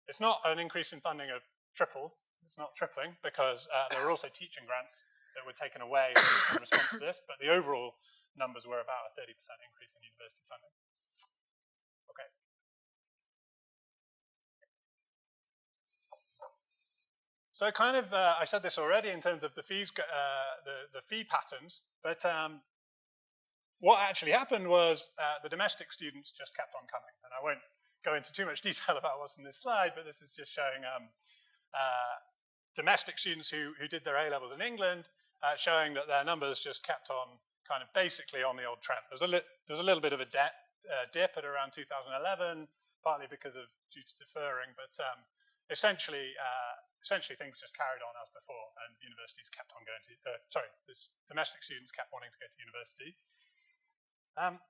It's not an increase in funding of triple It's not tripling because there were also teaching grants that were taken away in response to this, but the overall numbers were about a 30% increase in university funding. Okay. So kind of, I said this already in terms of the fees, the fee patterns, but what actually happened was the domestic students just kept on coming. And I won't go into too much detail about what's in this slide, but this is just showing domestic students who did their A-levels in England, showing that their numbers just kept on kind of basically on the old trend. There's a little bit of a dip at around 2011, partly because of due to deferring, but essentially things just carried on as before, and universities kept on going to, domestic students kept wanting to go to university.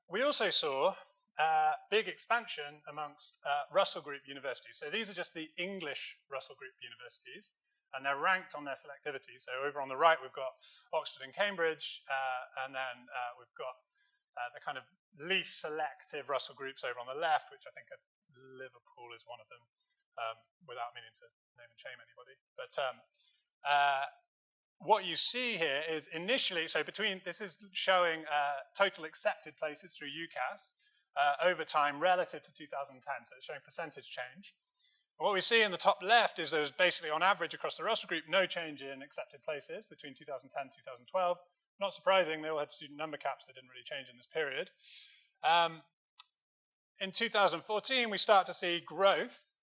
We also saw big expansion amongst Russell Group universities. So these are just the English Russell Group universities, and they're ranked on their selectivity. So over on the right, we've got Oxford and Cambridge, and then we've got the kind of least selective Russell Groups over on the left, which I think Liverpool is one of them, without meaning to name and shame anybody. But what you see here is initially, so this is showing total accepted places through UCAS over time relative to 2010, so it's showing percentage change. And what we see in the top left is there's basically on average across the Russell Group no change in accepted places between 2010 and 2012. Not surprising, they all had student number caps that didn't really change in this period. In 2014, we start to see growth.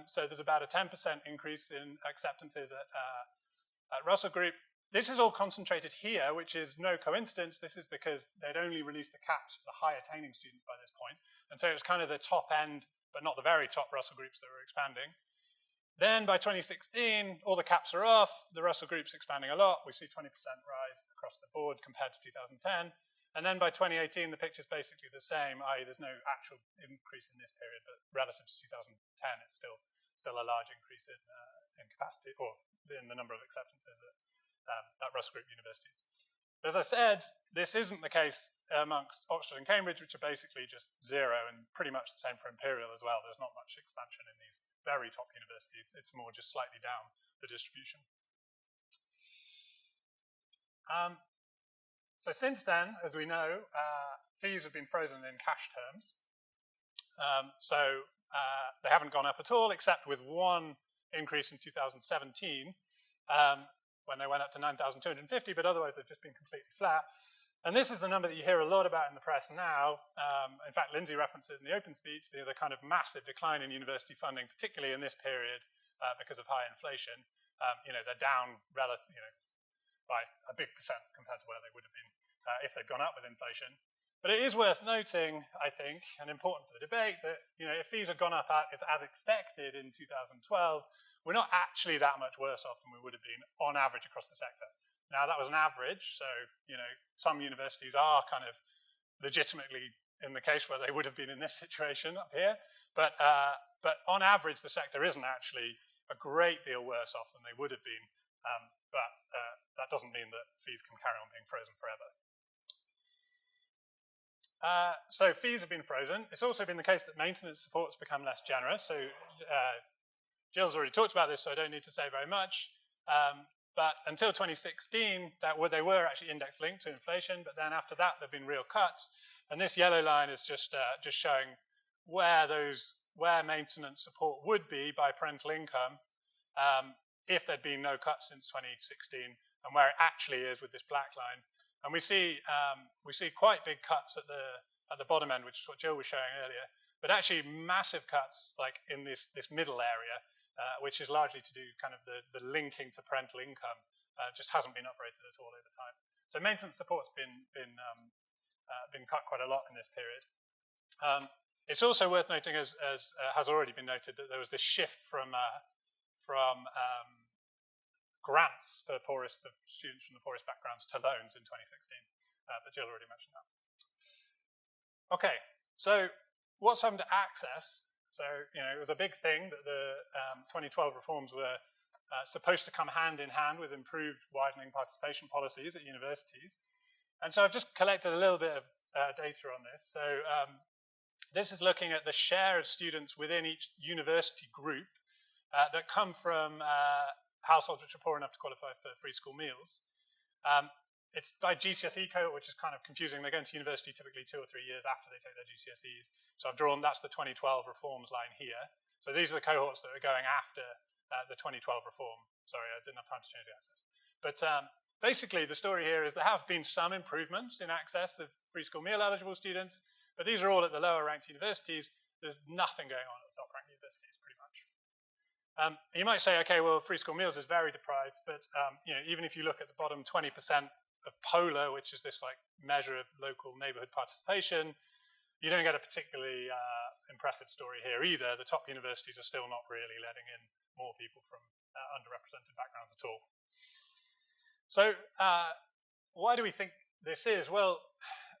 So there's about a 10% increase in acceptances at Russell Group. This is all concentrated here, which is no coincidence. This is because they'd only released the caps for the high attaining students by this point. And so it was kind of the top end, but not the very top Russell Groups that were expanding. Then by 2016, all the caps are off. The Russell Group's expanding a lot. We see 20% rise across the board compared to 2010. And then by 2018, the picture's basically the same, i.e. there's no actual increase in this period, but relative to 2010, it's still a large increase in capacity, or in the number of acceptances at Russell Group universities. As I said, this isn't the case amongst Oxford and Cambridge, which are basically just zero, and pretty much the same for Imperial as well. There's not much expansion in these very top universities. It's more just slightly down the distribution. So since then, as we know, fees have been frozen in cash terms. So they haven't gone up at all, except with one increase in 2017, when they went up to 9,250, but otherwise they've just been completely flat. And this is the number that you hear a lot about in the press now. In fact, Lindsay referenced it in the open speech, the kind of massive decline in university funding, particularly in this period because of high inflation. They're down by a big percent compared to where they would have been if they'd gone up with inflation. But it is worth noting, I think, and important for the debate, that if fees had gone up as expected in 2012, we're not actually that much worse off than we would have been on average across the sector. Now, that was an average, so some universities are kind of legitimately in the case where they would have been in this situation up here, but on average, the sector isn't actually a great deal worse off than they would have been, but that doesn't mean that fees can carry on being frozen forever. So fees have been frozen. It's also been the case that maintenance support's become less generous. So Jill's already talked about this, so I don't need to say very much. But until 2016, they were actually index linked to inflation. But then after that, there've been real cuts. And this yellow line is just showing where maintenance support would be by parental income if there'd been no cuts since 2016, and where it actually is with this black line. And we see quite big cuts at the bottom end, which is what Jill was showing earlier, but actually massive cuts like in this middle area, which is largely to do kind of the linking to parental income, just hasn't been uprated at all over time. So maintenance support's been cut quite a lot in this period. It's also worth noting, as has already been noted, that there was this shift from grants for students from the poorest backgrounds to loans in 2016. But Jill already mentioned that. Okay, so what's happened to access? So, it was a big thing that the 2012 reforms were supposed to come hand in hand with improved widening participation policies at universities. And so I've just collected a little bit of data on this. So this is looking at the share of students within each university group that come from households which are poor enough to qualify for free school meals. It's by GCSE cohort, which is kind of confusing. They're going to university typically 2 or 3 years after they take their GCSEs. So I've drawn, that's the 2012 reforms line here. So these are the cohorts that are going after the 2012 reform. Sorry, I didn't have time to change the access. But basically, the story here is there have been some improvements in access of free school meal eligible students, but these are all at the lower ranked universities. There's nothing going on at the top ranked universities, pretty much. You might say, okay, well, free school meals is very deprived, but you know, even if you look at the bottom 20% of POLA, which is this like measure of local neighborhood participation, you don't get a particularly impressive story here either. The top universities are still not really letting in more people from underrepresented backgrounds at all. So why do we think this is? Well,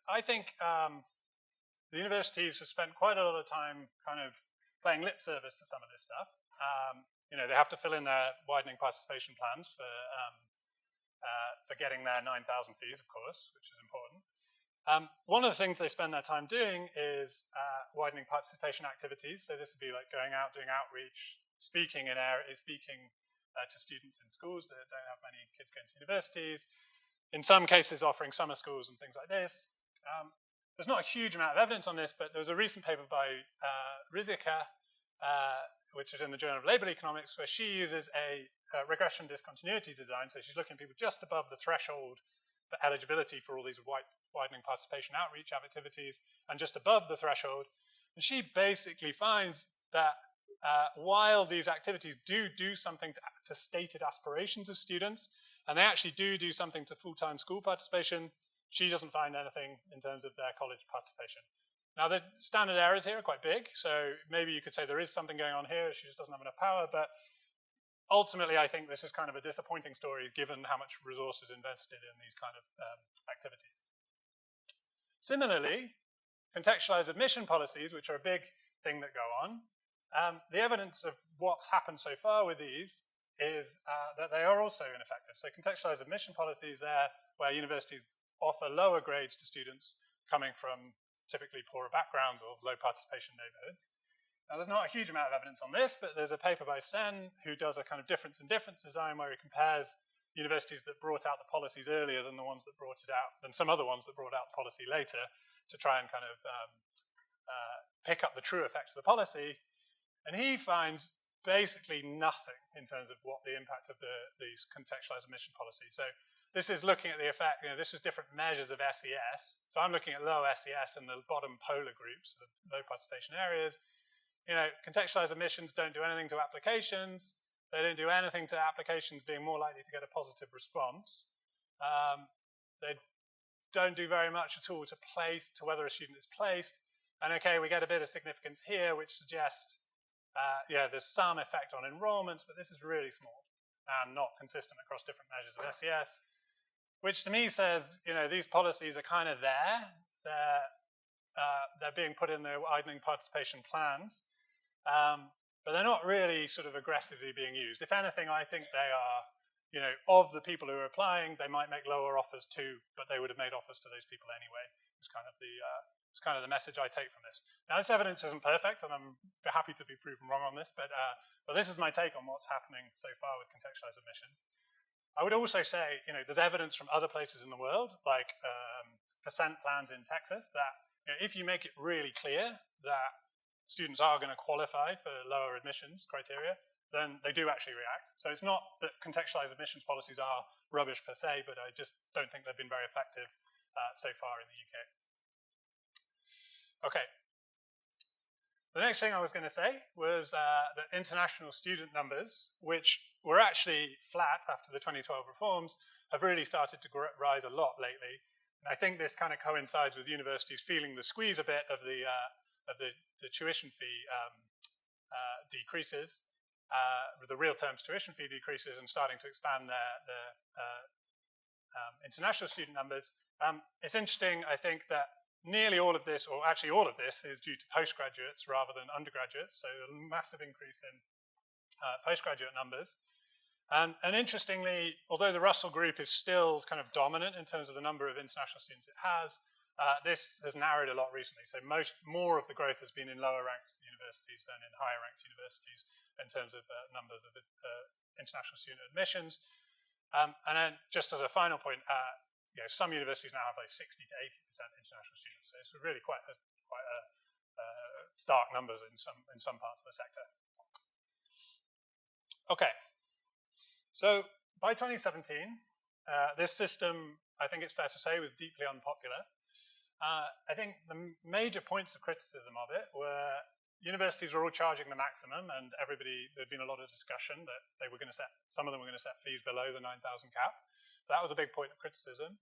I think the universities have spent quite a lot of time kind of playing lip service to some of this stuff. You know, they have to fill in their widening participation plans for getting their 9,000 fees, of course, which is important. One of the things they spend their time doing is widening participation activities. So this would be like going out, doing outreach, speaking to students in schools that don't have many kids going to universities. In some cases, offering summer schools and things like this. There's not a huge amount of evidence on this, but there was a recent paper by Rizika, which is in the Journal of Labor Economics, where she uses a regression discontinuity design. So she's looking at people just above the threshold for eligibility for all these widening participation outreach activities, and just above the threshold. And she basically finds that while these activities do something to stated aspirations of students, and they actually do something to full-time school participation, she doesn't find anything in terms of their college participation. Now, the standard errors here are quite big, so maybe you could say there is something going on here, she just doesn't have enough power, but ultimately I think this is kind of a disappointing story given how much resources invested in these kind of activities. Similarly, contextualized admission policies, which are a big thing that go on, the evidence of what's happened so far with these is that they are also ineffective. So contextualized admission policies there, where universities offer lower grades to students coming from typically poorer backgrounds or low participation neighborhoods. Now, there's not a huge amount of evidence on this, but there's a paper by Sen who does a kind of difference in difference design where he compares universities that brought out the policies earlier than the ones that brought it out, than some other ones that brought out the policy later, to try and kind of pick up the true effects of the policy. And he finds basically nothing in terms of what the impact of these contextualized admission policies. So this is looking at the effect, this is different measures of SES. So I'm looking at low SES in the bottom polar groups, the low participation areas. Contextualized admissions don't do anything to applications. They don't do anything to applications being more likely to get a positive response. They don't do very much at all to whether a student is placed. And okay, we get a bit of significance here, which suggests, there's some effect on enrollments, but this is really small and not consistent across different measures of SES, which to me says, these policies are kind of there. They're being put in the widening participation plans, but they're not really sort of aggressively being used. If anything, I think they are, of the people who are applying, they might make lower offers too, but they would have made offers to those people anyway. It's kind of the message I take from this. Now, this evidence isn't perfect, and I'm happy to be proven wrong on this, but this is my take on what's happening so far with contextualized admissions. I would also say, there's evidence from other places in the world, like percent plans in Texas, that if you make it really clear that students are going to qualify for lower admissions criteria, then they do actually react. So it's not that contextualized admissions policies are rubbish per se, but I just don't think they've been very effective so far in the UK. Okay. The next thing I was going to say was that international student numbers, which were actually flat after the 2012 reforms, have really started to rise a lot lately. And I think this kind of coincides with universities feeling the squeeze a bit of the tuition fee decreases, the real terms tuition fee decreases, and starting to expand their international student numbers. It's interesting, I think, that nearly all of this, or actually all of this, is due to postgraduates rather than undergraduates, so a massive increase in postgraduate numbers. And interestingly, although the Russell group is still kind of dominant in terms of the number of international students it has, this has narrowed a lot recently. So more of the growth has been in lower ranked universities than in higher ranked universities in terms of numbers of international student admissions. And then just as a final point, some universities now have like 60 to 80% international students. So it's really quite a stark numbers in some parts of the sector. Okay, so by 2017, this system, I think it's fair to say, was deeply unpopular. I think the major points of criticism of it were universities were all charging the maximum, and there'd been a lot of discussion that some of them were going to set fees below the 9,000 cap. So that was a big point of criticism.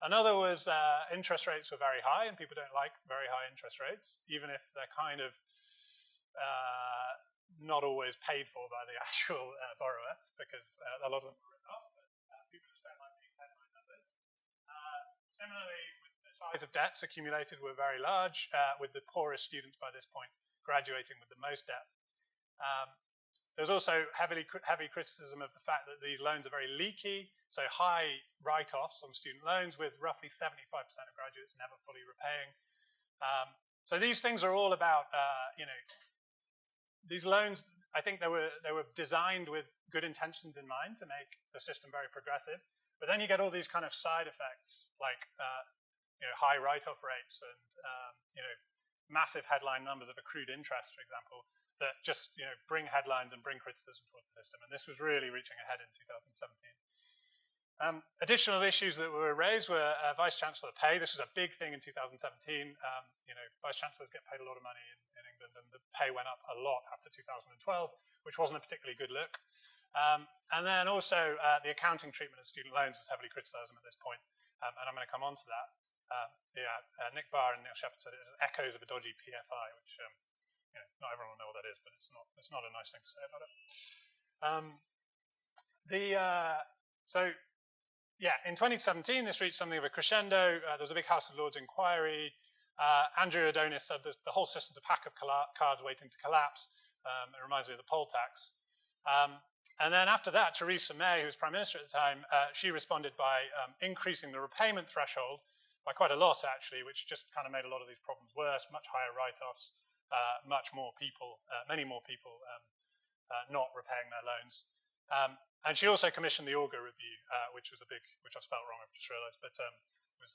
Another was interest rates were very high, and people don't like very high interest rates, even if they're kind of not always paid for by the actual borrower, because a lot of them are written off, but people just don't like being headline numbers. Similarly, the size of debts accumulated were very large, with the poorest students by this point graduating with the most debt. There's also heavy criticism of the fact that these loans are very leaky, so high write-offs on student loans, with roughly 75% of graduates never fully repaying. So these things are all about, these loans, I think they were designed with good intentions in mind to make the system very progressive, but then you get all these kind of side effects, like high write-off rates and massive headline numbers of accrued interest, for example, that just bring headlines and bring criticism towards the system. And this was really reaching a head in 2017. Additional issues that were raised were vice chancellor pay. This was a big thing in 2017. Vice chancellors get paid a lot of money in England, and the pay went up a lot after 2012, which wasn't a particularly good look. And then also the accounting treatment of student loans was heavily criticised at this point, and I'm going to come on to that. Nick Barr and Neil Shepherd said it was echoes of a dodgy PFI, which not everyone will know what that is, but it's not a nice thing to say about it. In 2017, this reached something of a crescendo. There was a big House of Lords inquiry. Andrew Adonis said the whole system's a pack of cards waiting to collapse. It reminds me of the poll tax. And then after that, Theresa May, who was Prime Minister at the time, she responded by increasing the repayment threshold by quite a lot, actually, which just kind of made a lot of these problems worse, much higher write-offs, many more people not repaying their loans. And she also commissioned the Auger Review, which I've spelled wrong, I've just realised, but was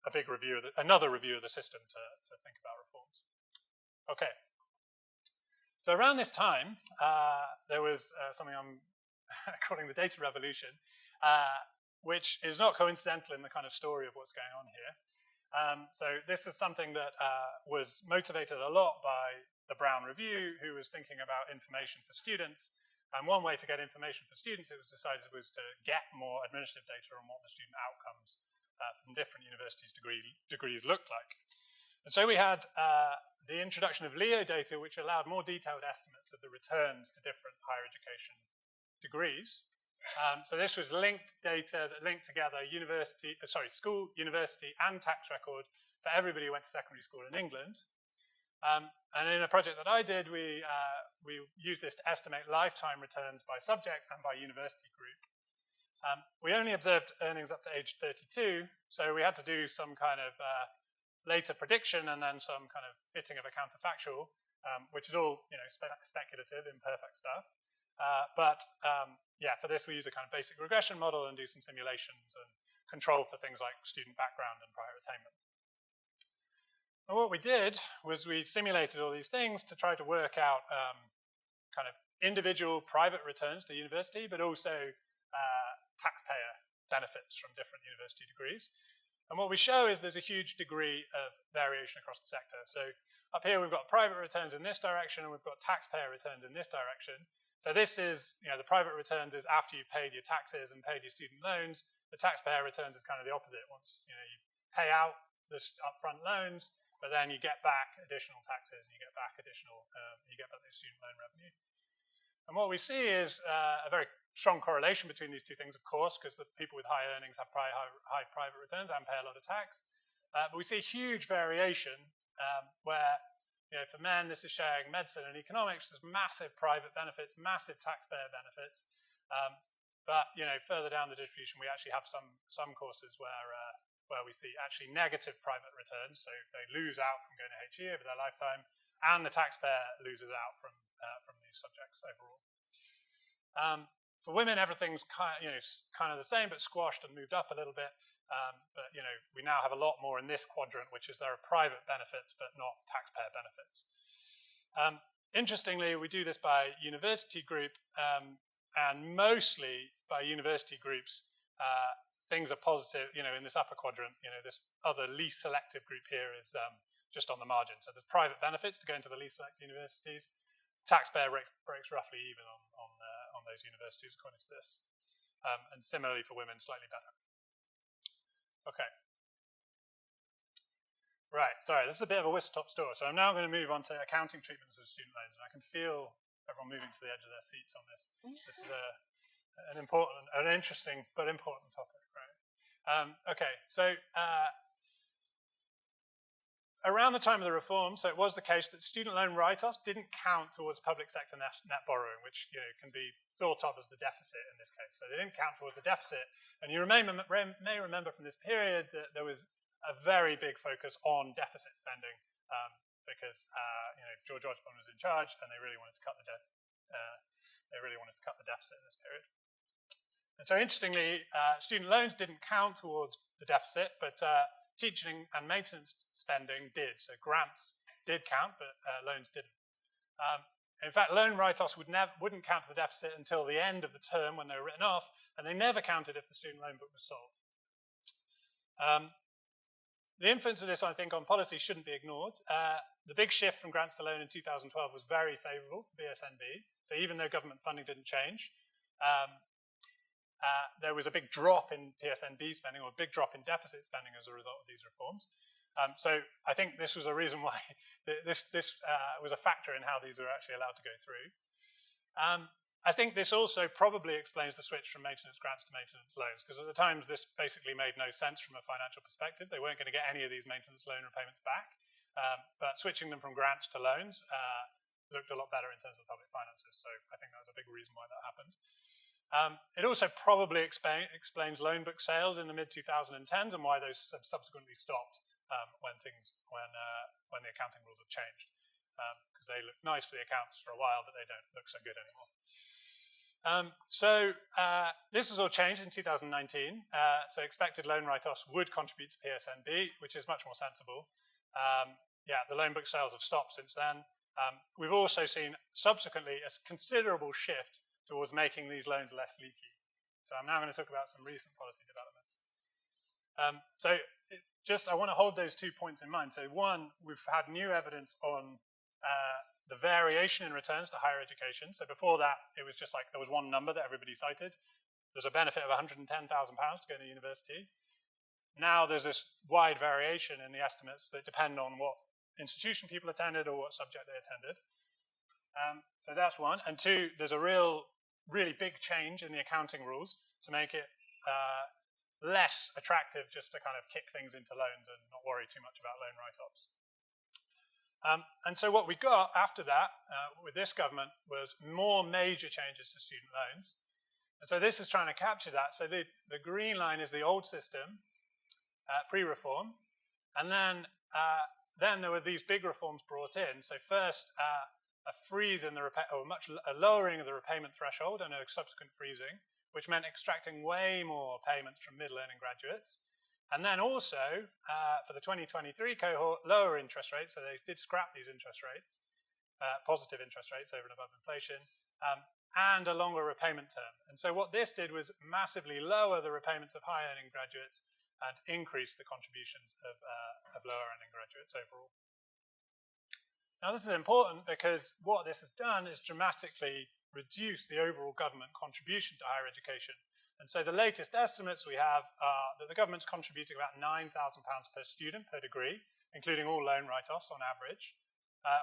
a big review, another review of the system to think about reforms. Okay. So around this time, there was something I'm calling the data revolution, which is not coincidental in the kind of story of what's going on here. So this was something that was motivated a lot by the Brown Review, who was thinking about information for students. And one way to get information for students, it was decided, was to get more administrative data on what the student outcomes from different universities' degrees looked like. And so we had the introduction of LEO data, which allowed more detailed estimates of the returns to different higher education degrees. So this was linked data that linked together school, university, and tax record for everybody who went to secondary school in England. And in a project that I did, we used this to estimate lifetime returns by subject and by university group. We only observed earnings up to age 32, so we had to do some kind of later prediction and then some kind of fitting of a counterfactual, which is all speculative, imperfect stuff. For this we use a kind of basic regression model and do some simulations and control for things like student background and prior attainment. And what we did was we simulated all these things to try to work out kind of individual private returns to university, but also taxpayer benefits from different university degrees. And what we show is there's a huge degree of variation across the sector. So up here we've got private returns in this direction and we've got taxpayer returns in this direction. So this is, the private returns is after you've paid your taxes and paid your student loans. The taxpayer returns is kind of the opposite. Once you pay out the upfront loans, but then you get back additional taxes and you get back the student loan revenue. And what we see is a very strong correlation between these two things, of course, because the people with high earnings have high private returns and pay a lot of tax. But we see huge variation where, for men, this is showing medicine and economics. There's massive private benefits, massive taxpayer benefits. But further down the distribution, we actually have some courses where we see actually negative private returns. So they lose out from going to HE over their lifetime, and the taxpayer loses out from these subjects overall. For women, everything's kind of the same, but squashed and moved up a little bit. But we now have a lot more in this quadrant, which is there are private benefits, but not taxpayer benefits. Interestingly, we do this by university group, and mostly by university groups, things are positive. In this upper quadrant, this other least selective group here is just on the margin. So there's private benefits to go into the least selected universities. The taxpayer breaks roughly even on those universities according to this. And similarly for women, slightly better. Okay. Right, sorry, this is a bit of a whistle-top tour. So I'm now going to move on to accounting treatments of student loans. And I can feel everyone moving to the edge of their seats on this. This is an interesting but important topic, right? Okay, so around the time of the reform, so it was the case that student loan write-offs didn't count towards public sector net borrowing, which can be thought of as the deficit in this case. So they didn't count towards the deficit. And you may remember from this period that there was a very big focus on deficit spending because George Georgetown was in charge, and they really wanted to cut the deficit in this period. And so interestingly, student loans didn't count towards the deficit, but teaching and maintenance spending did. So grants did count, but loans didn't. In fact, loan write-offs wouldn't count to the deficit until the end of the term when they were written off, and they never counted if the student loan book was sold. The influence of this, I think, on policy shouldn't be ignored. The big shift from grants to loan in 2012 was very favourable for BSNB. So even though government funding didn't change, there was a big drop in PSNB spending, or a big drop in deficit spending as a result of these reforms. So I think this was a reason why this was a factor in how these were actually allowed to go through. I think this also probably explains the switch from maintenance grants to maintenance loans, because at the time this basically made no sense from a financial perspective. They weren't going to get any of these maintenance loan repayments back, but switching them from grants to loans looked a lot better in terms of public finances. So I think that was a big reason why that happened. It also probably explains loan book sales in the mid-2010s and why those subsequently stopped when the accounting rules have changed, because they look nice for the accounts for a while, but they don't look so good anymore. This has all changed in 2019. So expected loan write-offs would contribute to PSNB, which is much more sensible. The loan book sales have stopped since then. We've also seen subsequently a considerable shift towards making these loans less leaky. So I'm now going to talk about some recent policy developments. I want to hold those 2 points in mind. So one, we've had new evidence on the variation in returns to higher education. So before that, it was just like there was one number that everybody cited. There's a benefit of £110,000 to go to university. Now there's this wide variation in the estimates that depend on what institution people attended or what subject they attended. So that's one. And two, there's a really big change in the accounting rules to make it less attractive just to kind of kick things into loans and not worry too much about loan write-offs. And so what we got after that with this government was more major changes to student loans. And so this is trying to capture that. So the green line is the old system, pre-reform. And then there were these big reforms brought in. So first, a freeze in a lowering of the repayment threshold and a subsequent freezing, which meant extracting way more payments from mid-learning graduates. And then also, for the 2023 cohort, lower interest rates. So they did scrap these interest rates, positive interest rates over and above inflation, and a longer repayment term. And so what this did was massively lower the repayments of high-earning graduates and increase the contributions of lower-earning graduates overall. Now, this is important because what this has done is dramatically reduce the overall government contribution to higher education. And so the latest estimates we have are that the government's contributing about £9,000 per student per degree, including all loan write-offs on average,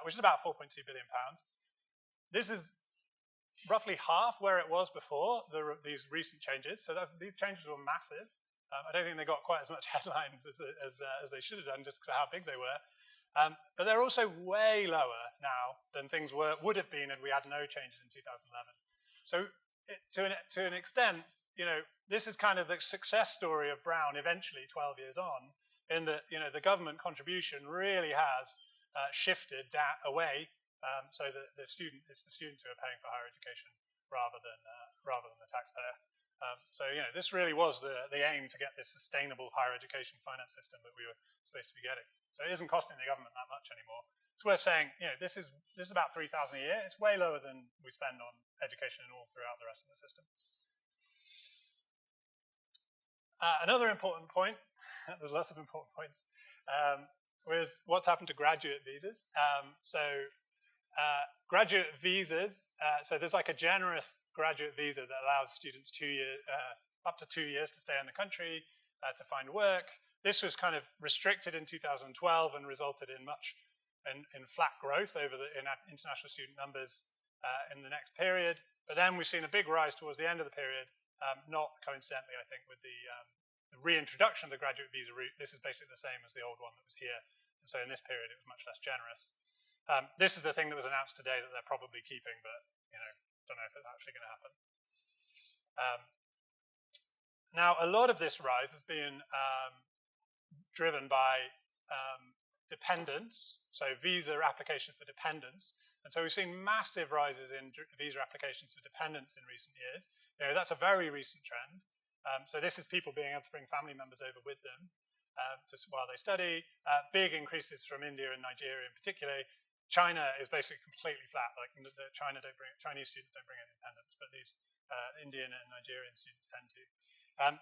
which is about £4.2 billion. This is roughly half where it was before these recent changes. So these changes were massive. I don't think they got quite as much headlines as they should have done just for how big they were. But they're also way lower now than things would have been if we had no changes in 2011. So to an extent, this is kind of the success story of Brown eventually 12 years on, in that, the government contribution really has shifted that away, so that it's the students who are paying for higher education rather than the taxpayer. So this really was the aim to get this sustainable higher education finance system that we were supposed to be getting. So it isn't costing the government that much anymore. It's worth saying, this is about $3,000 a year. It's way lower than we spend on education and all throughout the rest of the system. Another important point, there's lots of important points, was what's happened to graduate visas. Graduate visas, so there's like a generous graduate visa that allows students up to 2 years to stay in the country, to find work. This was kind of restricted in 2012 and resulted in flat growth in international student numbers in the next period. But then we've seen a big rise towards the end of the period, not coincidentally, I think, with the reintroduction of the graduate visa route. This is basically the same as the old one that was here. And so in this period, it was much less generous. This is the thing that was announced today that they're probably keeping, but don't know if it's actually going to happen. Now, a lot of this rise has been driven by dependents, so visa applications for dependents. And so we've seen massive rises in visa applications for dependents in recent years. That's a very recent trend. So this is people being able to bring family members over with them while they study. Big increases from India and Nigeria in particular. China is basically completely flat. Like Chinese students don't bring in dependents, but these Indian and Nigerian students tend to.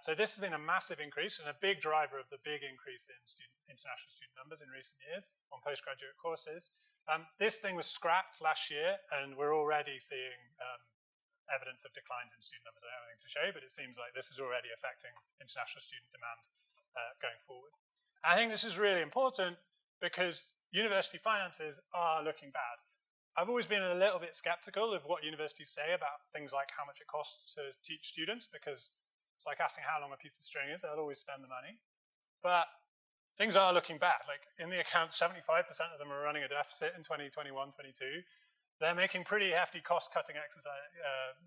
So this has been a massive increase and a big driver of the big increase in international student numbers in recent years on postgraduate courses. This thing was scrapped last year, and we're already seeing evidence of declines in student numbers. I don't have anything to show, but it seems like this is already affecting international student demand going forward. I think this is really important because university finances are looking bad. I've always been a little bit skeptical of what universities say about things like how much it costs to teach students, because it's like asking how long a piece of string is. They'll always spend the money. But things are looking bad. Like in the account, 75% of them are running a deficit in 2021, 22. They're making pretty hefty cost-cutting exercise.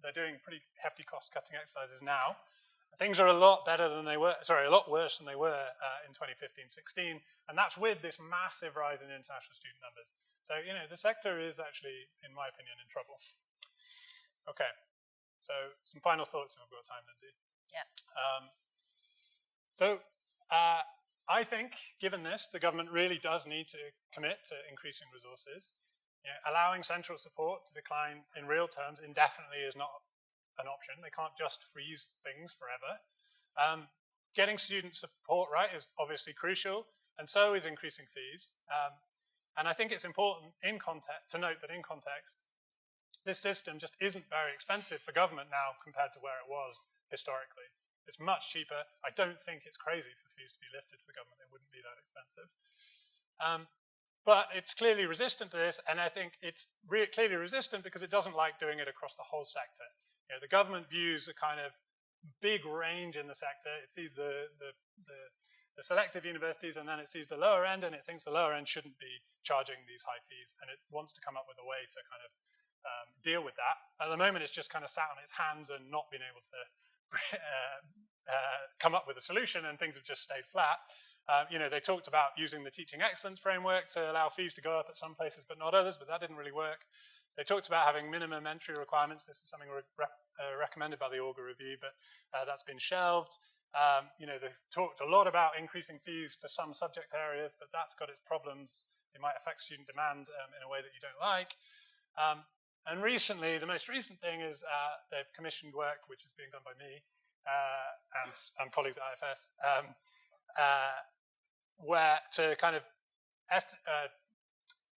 They're doing pretty hefty cost-cutting exercises now. Things are a lot better than they were. Sorry, a lot worse than they were in 2015-16, and that's with this massive rise in international student numbers. So the sector is actually, in my opinion, in trouble. Okay, so some final thoughts if we've got time, Lindsay. Yeah. I think, given this, the government really does need to commit to increasing resources. Allowing central support to decline in real terms indefinitely is not an option. They can't just freeze things forever. Getting student support right is obviously crucial, and so is increasing fees. And I think it's important to note that in context, this system just isn't very expensive for government now compared to where it was historically. It's much cheaper. I don't think it's crazy for fees to be lifted for government. It wouldn't be that expensive. But it's clearly resistant to this, and I think it's clearly resistant because it doesn't like doing it across the whole sector. The government views a kind of big range in the sector. It sees the selective universities, and then it sees the lower end, and it thinks the lower end shouldn't be charging these high fees, and it wants to come up with a way to kind of deal with that. At the moment, it's just kind of sat on its hands and not been able to come up with a solution, and things have just stayed flat. They talked about using the teaching excellence framework to allow fees to go up at some places but not others, but that didn't really work. They talked about having minimum entry requirements. This is something recommended by the Auger Review, but that's been shelved. They've talked a lot about increasing fees for some subject areas, but that's got its problems. It might affect student demand in a way that you don't like. And recently, the most recent thing is they've commissioned work, which is being done by me and colleagues at IFS, where to kind of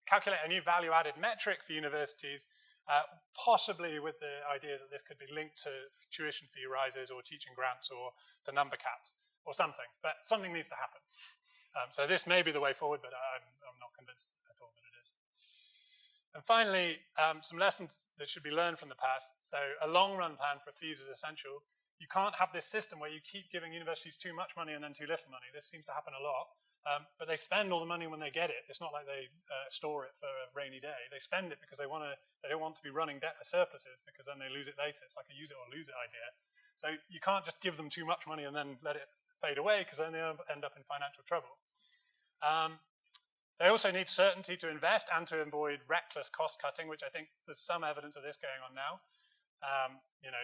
calculate a new value-added metric for universities, possibly with the idea that this could be linked to tuition fee rises or teaching grants or to number caps or something. But something needs to happen. So this may be the way forward, but I'm not convinced at all that it is. And finally, some lessons that should be learned from the past. So a long-run plan for fees is essential. You can't have this system where you keep giving universities too much money and then too little money. This seems to happen a lot. But they spend all the money when they get it. It's not like they store it for a rainy day. They spend it because they don't want to be running debt surpluses, because then they lose it later. It's like a use it or lose it idea. So you can't just give them too much money and then let it fade away, because then they end up in financial trouble. They also need certainty to invest and to avoid reckless cost cutting, which I think there's some evidence of this going on now.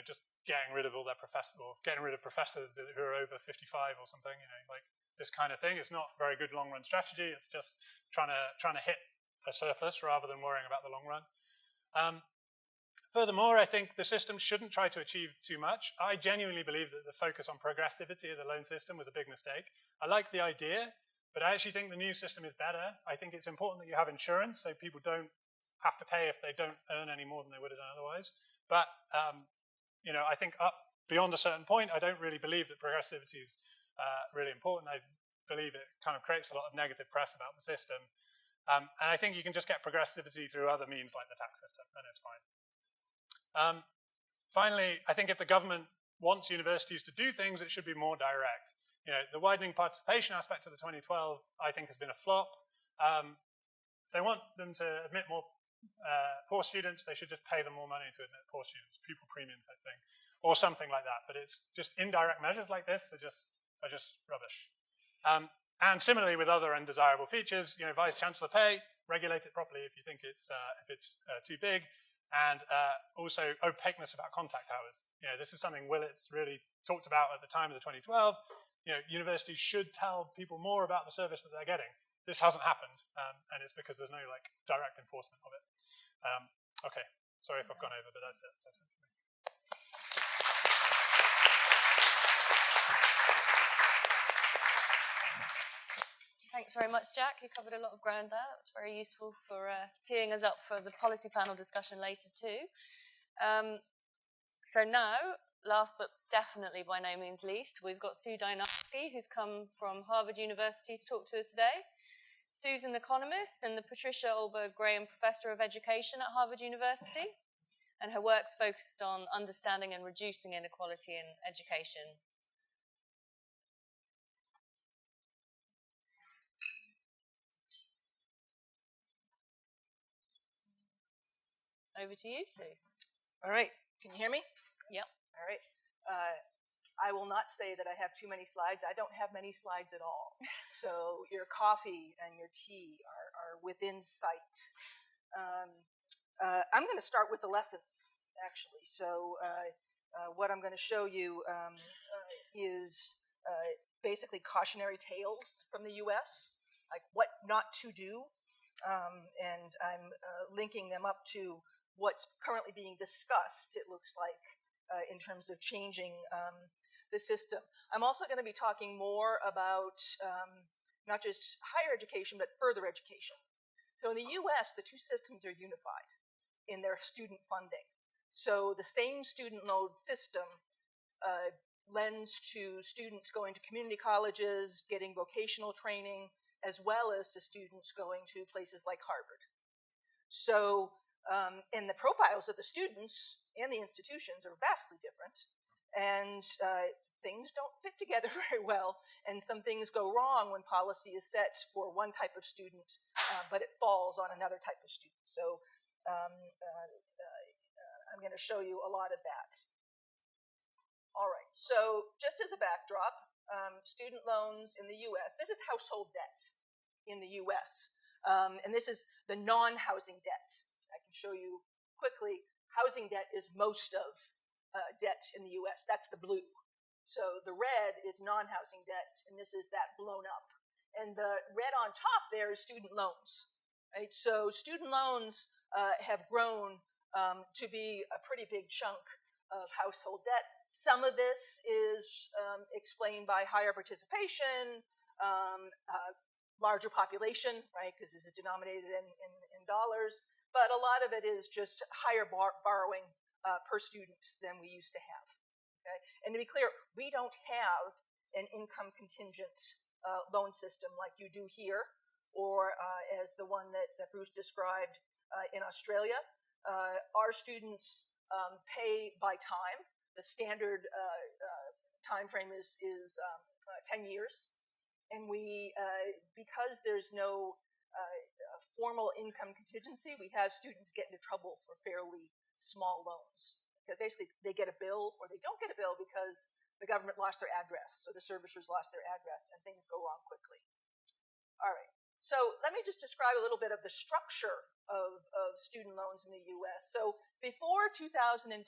Just getting rid of all their professors, or getting rid of professors who are over 55 or something, like this kind of thing. It's not a very good long-run strategy. It's just trying to hit a surplus rather than worrying about the long run. Furthermore, I think the system shouldn't try to achieve too much. I genuinely believe that the focus on progressivity of the loan system was a big mistake. I like the idea, but I actually think the new system is better. I think it's important that you have insurance so people don't have to pay if they don't earn any more than they would have done otherwise. But, I think up beyond a certain point, I don't really believe that progressivity is really important. I believe it kind of creates a lot of negative press about the system. And I think you can just get progressivity through other means like the tax system, and it's fine. Finally, I think if the government wants universities to do things, it should be more direct. The widening participation aspect of the 2012, I think, has been a flop. If they want them to admit more poor students, they should just pay them more money to admit poor students, pupil premium type thing, or something like that. But it's just indirect measures like this are just rubbish. And similarly with other undesirable features, vice chancellor pay, regulate it properly if you think it's too big. And also opaqueness about contact hours. This is something Willits really talked about at the time of the 2012. Universities should tell people more about the service that they're getting. This hasn't happened, and it's because there's no direct enforcement of it. Okay, sorry if I've gone over, but that's it. That's it for me. Thanks very much, Jack. You covered a lot of ground there. That was very useful for teeing us up for the policy panel discussion later too. So now, last but definitely by no means least, we've got Sue Dynasky, who's come from Harvard University to talk to us today. Sue's an economist and the Patricia Olberg Graham Professor of Education at Harvard University, and her work's focused on understanding and reducing inequality in education. Over to you, Sue. All right. Can you hear me? Yep. All right. I will not say that I have too many slides. I don't have many slides at all. So your coffee and your tea are within sight. I'm going to start with the lessons, actually. So what I'm going to show you is basically cautionary tales from the U.S., like what not to do. And I'm linking them up to what's currently being discussed, it looks like, in terms of changing the system. I'm also going to be talking more about not just higher education, but further education. So in the US, the two systems are unified in their student funding. So the same student loan system lends to students going to community colleges, getting vocational training, as well as to students going to places like Harvard. So, and the profiles of the students and the institutions are vastly different, and things don't fit together very well, and some things go wrong when policy is set for one type of student, but it falls on another type of student. So I'm going to show you a lot of that. All right, so just as a backdrop, student loans in the US, this is household debt in the US, and this is the non-housing debt. I can show you quickly. Housing debt is most of debt in the US. That's the blue. So the red is non-housing debt, and this is that blown up. And the red on top there is student loans. Right? So student loans have grown to be a pretty big chunk of household debt. Some of this is explained by higher participation, larger population, right, because this is denominated in dollars. But a lot of it is just higher borrowing per student than we used to have. Okay? And to be clear, we don't have an income contingent loan system like you do here, or as the one that Bruce described in Australia. Our students pay by time. The standard time frame is 10 years. And we, because there's no formal income contingency, we have students get into trouble for fairly small loans. Because basically they get a bill or they don't get a bill because the government lost their address, so the servicers lost their address, and things go wrong quickly. All right, So let me just describe a little bit of the structure of student loans in the U.S. So before 2010,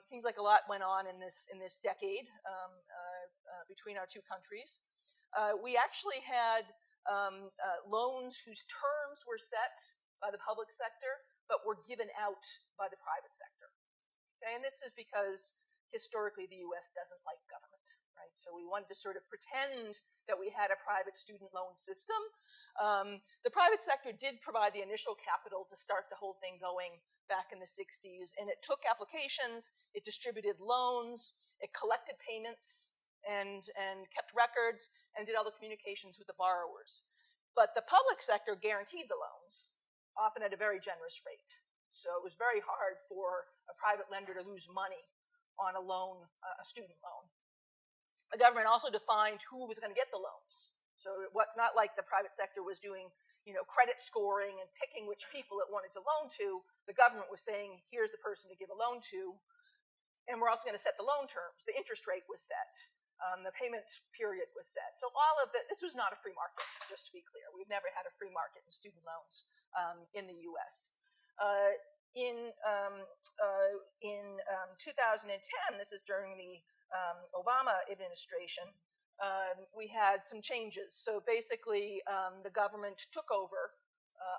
seems like a lot went on in this decade between our two countries. We actually had loans whose terms were set by the public sector, but were given out by the private sector. Okay? And this is because historically the U.S. doesn't like government. Right? So we wanted to sort of pretend that we had a private student loan system. The private sector did provide the initial capital to start the whole thing going back in the 60s, and it took applications, it distributed loans, it collected payments, and kept records, and did all the communications with the borrowers. But the public sector guaranteed the loans, often at a very generous rate. So it was very hard for a private lender to lose money on a loan, a student loan. The government also defined who was going to get the loans. So it's not like the private sector was doing, credit scoring and picking which people it wanted to loan to. The government was saying, here's the person to give a loan to, and we're also going to set the loan terms. The interest rate was set. The payment period was set. So all of that, this was not a free market, just to be clear. We've never had a free market in student loans in the U.S. In 2010, this is during the Obama administration, we had some changes. So basically, the government took over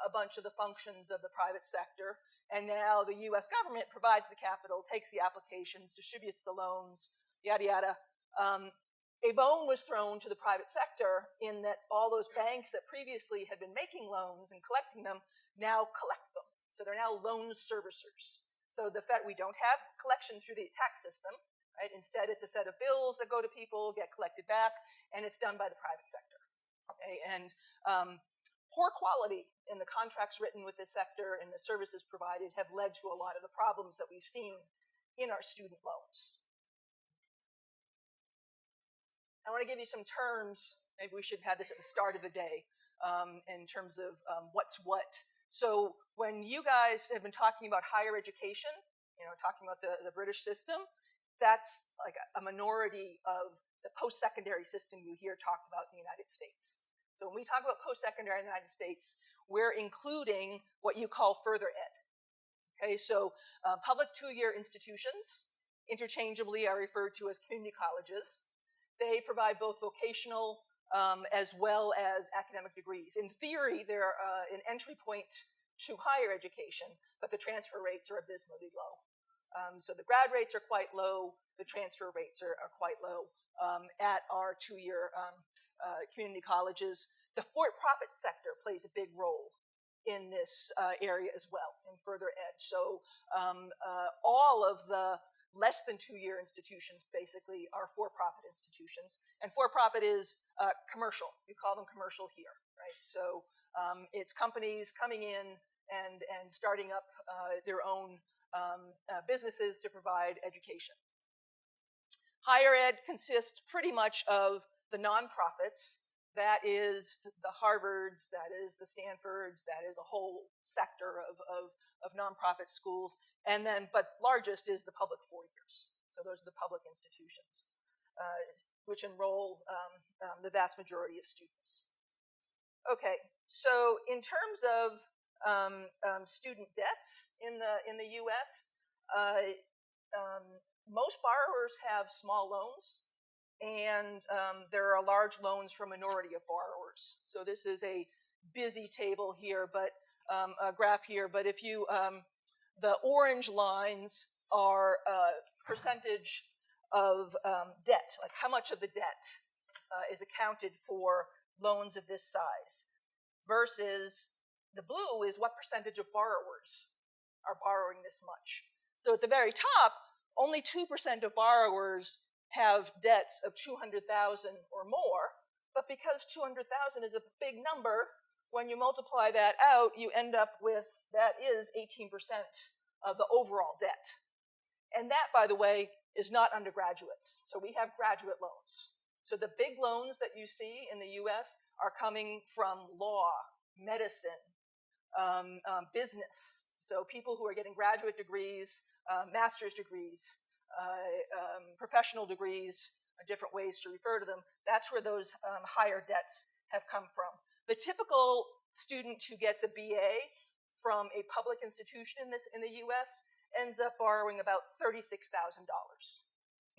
a bunch of the functions of the private sector, and now the U.S. government provides the capital, takes the applications, distributes the loans, yada, yada. A bone was thrown to the private sector in that all those banks that previously had been making loans and collecting them now collect them. So they're now loan servicers. So we don't have collection through the tax system. Right? Instead, it's a set of bills that go to people, get collected back, and it's done by the private sector. Okay? And poor quality in the contracts written with this sector and the services provided have led to a lot of the problems that we've seen in our student loans. I want to give you some terms. Maybe we should have this at the start of the day in terms of what's what. So when you guys have been talking about higher education, talking about the British system, that's like a minority of the post-secondary system you hear talked about in the United States. So when we talk about post-secondary in the United States, we're including what you call further ed. Okay, so public two-year institutions, interchangeably are referred to as community colleges. They provide both vocational as well as academic degrees. In theory, they're an entry point to higher education, but the transfer rates are abysmally low. So the grad rates are quite low, the transfer rates are quite low at our two-year community colleges. The for-profit sector plays a big role in this area as well, in further ed. So all of the less than two-year institutions basically are for-profit institutions. And for-profit is commercial. You call them commercial here, right? So it's companies coming in and starting up their own businesses to provide education. Higher ed consists pretty much of the nonprofits. That is the Harvards, that is the Stanfords, that is a whole sector of nonprofit schools. And then, but largest is the public 4 years. So those are the public institutions, which enroll the vast majority of students. Okay, so in terms of student debts in the U.S., most borrowers have small loans, and there are large loans for a minority of borrowers. So this is a busy table here, but a graph here. But if you, the orange lines are percentage of debt, like how much of the debt is accounted for loans of this size, versus the blue is what percentage of borrowers are borrowing this much. So at the very top, only 2% of borrowers have debts of $200,000 or more, but because $200,000 is a big number, when you multiply that out, you end up with, that is 18% of the overall debt. And that, by the way, is not undergraduates. So we have graduate loans. So the big loans that you see in the US are coming from law, medicine, business. So people who are getting graduate degrees, master's degrees, professional degrees, different ways to refer to them, that's where those higher debts have come from. The typical student who gets a BA from a public institution in the U.S. ends up borrowing about $36,000.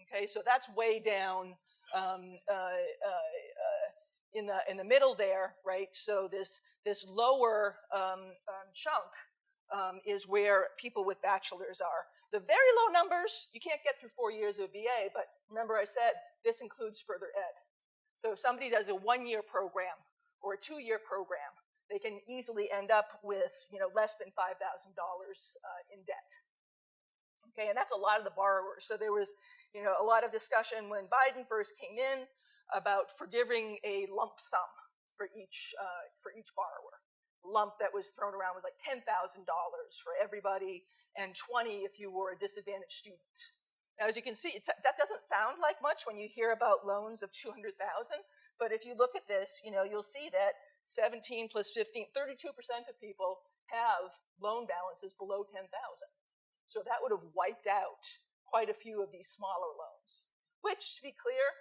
Okay, so that's way down in the middle there, right? So this lower chunk is where people with bachelors are. The very low numbers, you can't get through 4 years of a BA, but remember I said this includes further ed. So if somebody does a 1-year program or a 2-year program, they can easily end up with less than $5,000 in debt. Okay, and that's a lot of the borrowers. So there was a lot of discussion when Biden first came in about forgiving a lump sum for each borrower. Lump that was thrown around was like $10,000 for everybody, and $20,000 if you were a disadvantaged student. Now, as you can see, that doesn't sound like much when you hear about loans of $200,000, but if you look at this, you'll see that 17 plus 15, 32% of people have loan balances below $10,000. So that would have wiped out quite a few of these smaller loans, which, to be clear,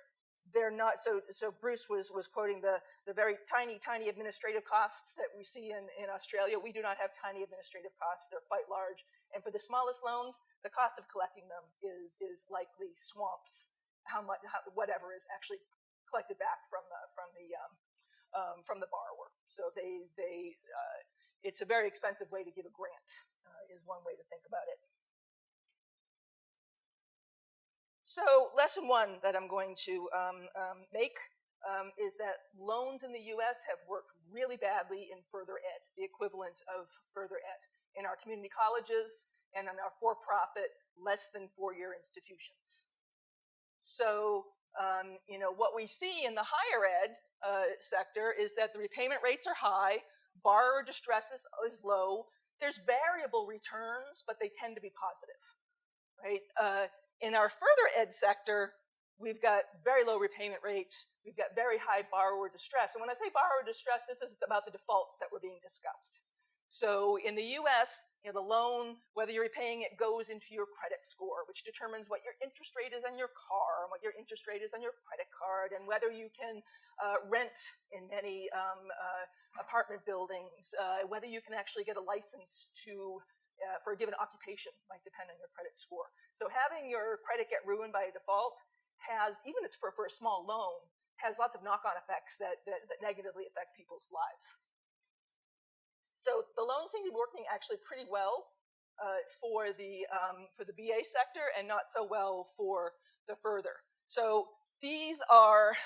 they're not. So Bruce was quoting the very tiny administrative costs that we see in Australia. We do not have tiny administrative costs. They're quite large. And for the smallest loans, the cost of collecting them is likely swamps whatever is actually collected back from the borrower. So it's a very expensive way to give a grant, is one way to think about it. So lesson 1 that I'm going to make is that loans in the U.S. have worked really badly in further ed, the equivalent of further ed, in our community colleges and in our for-profit, less than 4-year institutions. So, what we see in the higher ed sector is that the repayment rates are high, borrower distress is low, there's variable returns, but they tend to be positive, right? In our further ed sector, we've got very low repayment rates, we've got very high borrower distress. And when I say borrower distress, this is about the defaults that were being discussed. So in the US, the loan, whether you're repaying it, goes into your credit score, which determines what your interest rate is on your car, and what your interest rate is on your credit card, and whether you can rent in many apartment buildings, whether you can actually get a license for a given occupation might depend on your credit score. So having your credit get ruined by a default has, even if it's for a small loan, has lots of knock-on effects that negatively affect people's lives. So the loans seem to be working actually pretty well for the BA sector and not so well for the further. So these are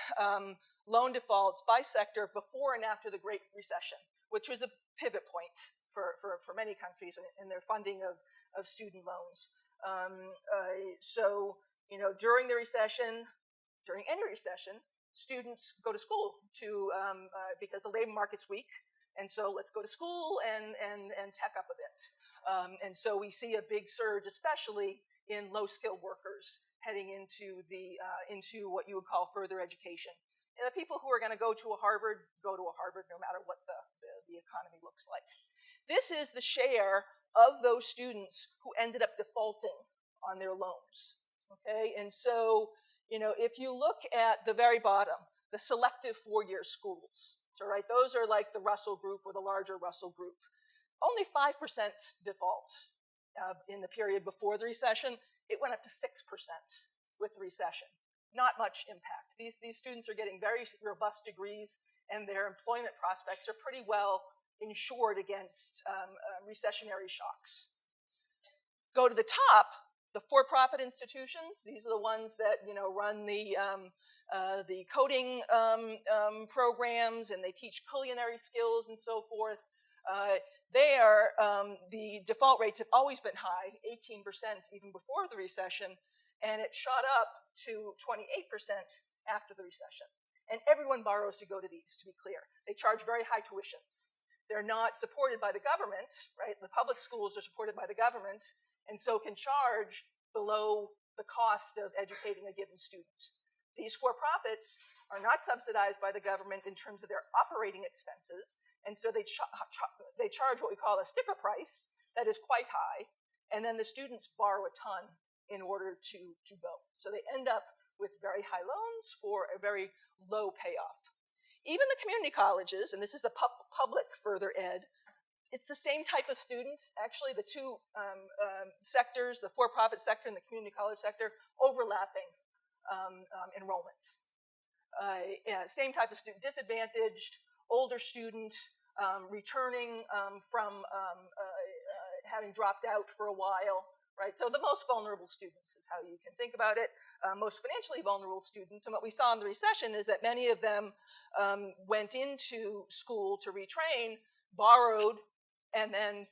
loan defaults by sector before and after the Great Recession, which was a pivot point for many countries in their funding of student loans. So, during the recession, during any recession, students go to school because the labor market's weak. And so let's go to school and tech up a bit. And so we see a big surge, especially in low-skilled workers heading into what you would call further education. And the people who are going to go to a Harvard, go to a Harvard no matter what the economy looks like. This is the share of those students who ended up defaulting on their loans. Okay, and so, if you look at the very bottom, the selective 4-year schools, so right, those are like the Russell group or the larger Russell group. Only 5% default in the period before the recession. It went up to 6% with the recession. Not much impact. These students are getting very robust degrees, and their employment prospects are pretty well insured against recessionary shocks. Go to the top, the for-profit institutions. These are the ones that run the coding programs, and they teach culinary skills and so forth. The default rates have always been high, 18% even before the recession, and it shot up to 28% after the recession. And everyone borrows to go to these, to be clear. They charge very high tuitions. They're not supported by the government, right? The public schools are supported by the government, and so can charge below the cost of educating a given student. These for-profits are not subsidized by the government in terms of their operating expenses, and so they charge what we call a sticker price that is quite high, and then the students borrow a ton in order to go. So they end up with very high loans for a very low payoff. even the community colleges, and this is the public further ed, it's the same type of student. Actually, the two sectors, the for-profit sector and the community college sector, overlapping enrollments. Yeah, same type of student, disadvantaged, older student, returning from having dropped out for a while, right? So the most vulnerable students is how you can think about it. Most financially vulnerable students, and what we saw in the recession is that many of them went into school to retrain, borrowed, and then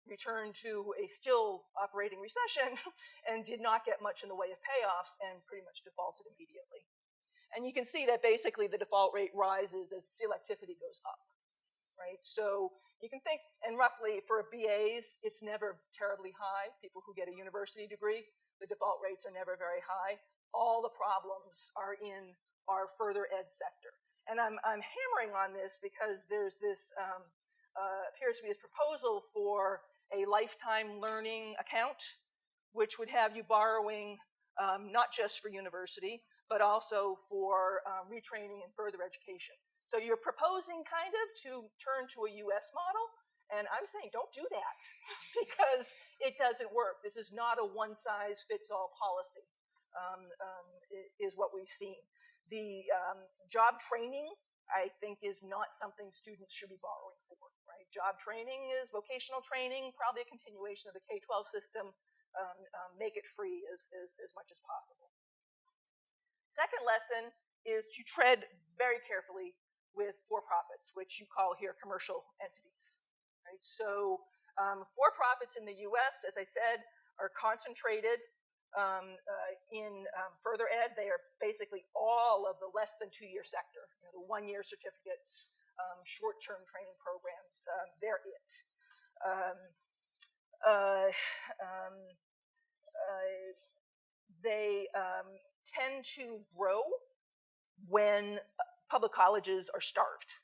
returned to a still operating recession and did not get much in the way of payoff and pretty much defaulted immediately. And you can see that basically the default rate rises as selectivity goes up, right? So you can think, and roughly for BAs, it's never terribly high. People who get a university degree, the default rates are never very high. All the problems are in our further ed sector. And I'm hammering on this because there's this, appears to be this proposal for a lifetime learning account, which would have you borrowing not just for university, but also for retraining and further education. So you're proposing kind of to turn to a US model, and I'm saying don't do that because it doesn't work. This is not a one-size-fits-all policy, is what we've seen. The job training, I think, is not something students should be borrowing for, right? Job training is vocational training, probably a continuation of the K-12 system. Make it free as much as possible. Second lesson is to tread very carefully with for-profits, which you call here commercial entities. Right? So for-profits in the US, as I said, are concentrated in further ed. They are basically all of the less than 2-year sector, the 1-year certificates, short-term training programs, they're it. They tend to grow when public colleges are starved.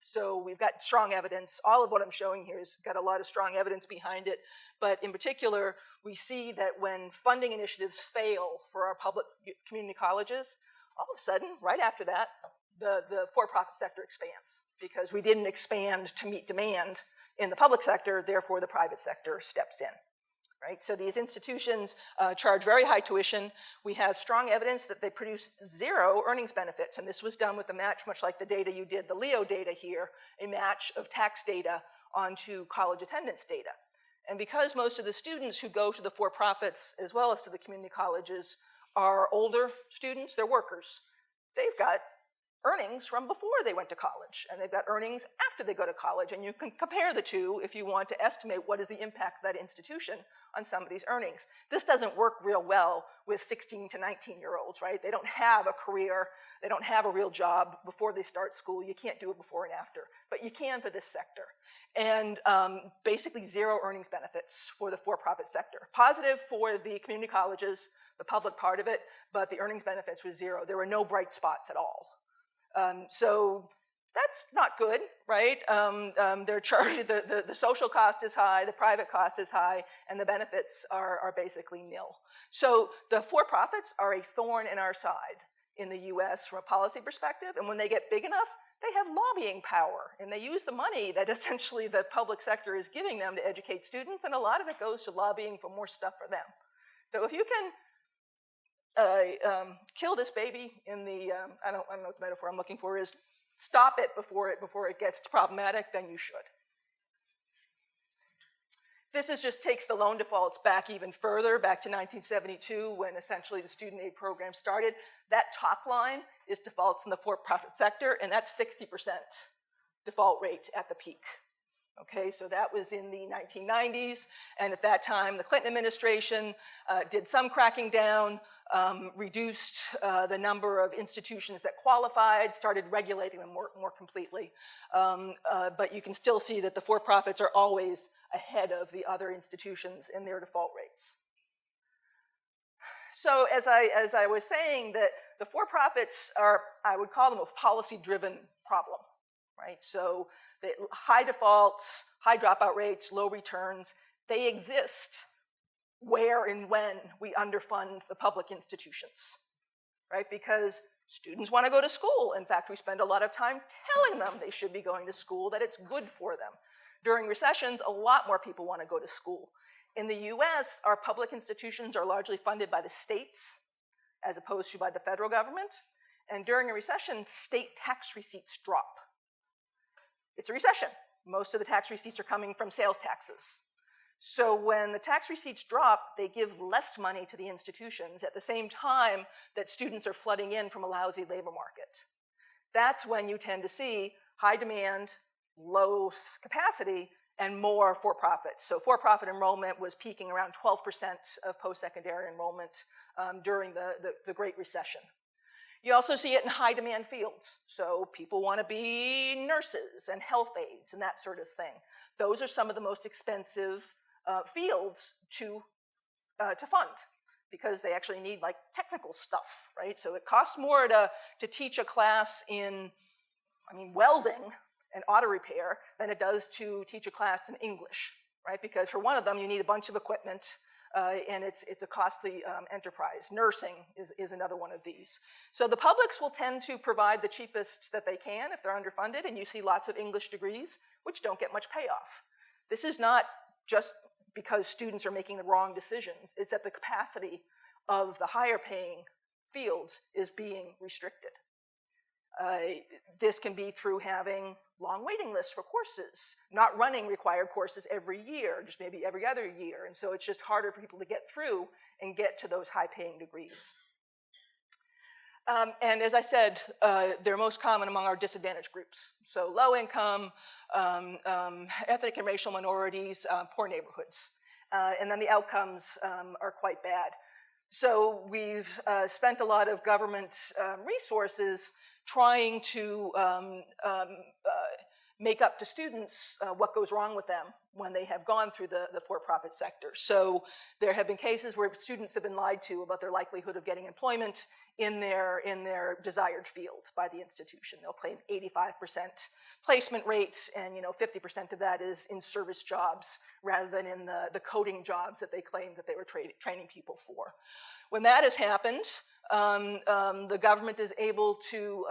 So we've got strong evidence. All of what I'm showing here has got a lot of strong evidence behind it. But in particular, we see that when funding initiatives fail for our public community colleges, all of a sudden, right after that, the for-profit sector expands because we didn't expand to meet demand in the public sector, therefore the private sector steps in. Right? So these institutions charge very high tuition. We have strong evidence that they produce 0 earnings benefits, and this was done with a match, much like the data you did, the Leo data here, a match of tax data onto college attendance data. And because most of the students who go to the for-profits as well as to the community colleges are older students, they're workers, they've got earnings from before they went to college, and they've got earnings after they go to college, and you can compare the two if you want to estimate what is the impact of that institution on somebody's earnings. This doesn't work real well with 16 to 19-year-olds, right? They don't have a career, they don't have a real job before they start school. You can't do it before and after, but you can for this sector. And basically 0 earnings benefits for the for-profit sector. Positive for the community colleges, the public part of it, but the earnings benefits were 0. There were no bright spots at all. So that's not good, right? They're charged, the social cost is high, the private cost is high, and the benefits are basically nil. So the for-profits are a thorn in our side in the US from a policy perspective, and when they get big enough, they have lobbying power, and they use the money that essentially the public sector is giving them to educate students, and a lot of it goes to lobbying for more stuff for them. So if you can kill this baby in the, I don't know what the metaphor I'm looking for is, stop it before it gets problematic, then you should. This just takes the loan defaults back even further, back to 1972 when essentially the student aid program started. That top line is defaults in the for-profit sector, and that's 60% default rate at the peak. Okay, so that was in the 1990s, and at that time, the Clinton administration did some cracking down, reduced the number of institutions that qualified, started regulating them more completely. But you can still see that the for-profits are always ahead of the other institutions in their default rates. So as I was saying, that the for-profits are, I would call them a policy-driven problem. Right? So the high defaults, high dropout rates, low returns, they exist where and when we underfund the public institutions, right? Because Students want to go to school. In fact, we spend a lot of time telling them they should be going to school, that it's good for them. During recessions, a lot more people want to go to school. In the US, our public institutions are largely funded by the states as opposed to by the federal government. And during a recession, state tax receipts drop. It's a recession. Most of the tax receipts are coming from sales taxes. So when the tax receipts drop, they give less money to the institutions at the same time that students are flooding in from a lousy labor market. That's when you tend to see high demand, low capacity, and more for-profits. So for-profit enrollment was peaking around 12% of post-secondary enrollment during the Great Recession. You also see it in high demand fields. So people want to be nurses and health aides and that sort of thing. Those are some of the most expensive fields to fund because they actually need like technical stuff, right? So it costs more to teach a class in, welding and auto repair than it does to teach a class in English, right? Because for one of them, you need a bunch of equipment and it's a costly enterprise. Nursing is another one of these. So the publics will tend to provide the cheapest that they can if they're underfunded, and you see lots of English degrees which don't get much payoff. This is not just because students are making the wrong decisions, it's that the capacity of the higher paying fields is being restricted. This can be through having long waiting lists for courses, not running required courses every year, just maybe every other year. And so it's just harder for people to get through and get to those high paying degrees. And as I said, they're most common among our disadvantaged groups. So low income, ethnic and racial minorities, poor neighborhoods. And then the outcomes are quite bad. So we've spent a lot of government resources trying to make up to students what goes wrong with them when they have gone through the for-profit sector. So there have been cases where students have been lied to about their likelihood of getting employment in their desired field by the institution. They'll claim 85% placement rate, and 50% of that is in service jobs rather than in the coding jobs that they claimed that they were training people for. When that has happened, the government is able to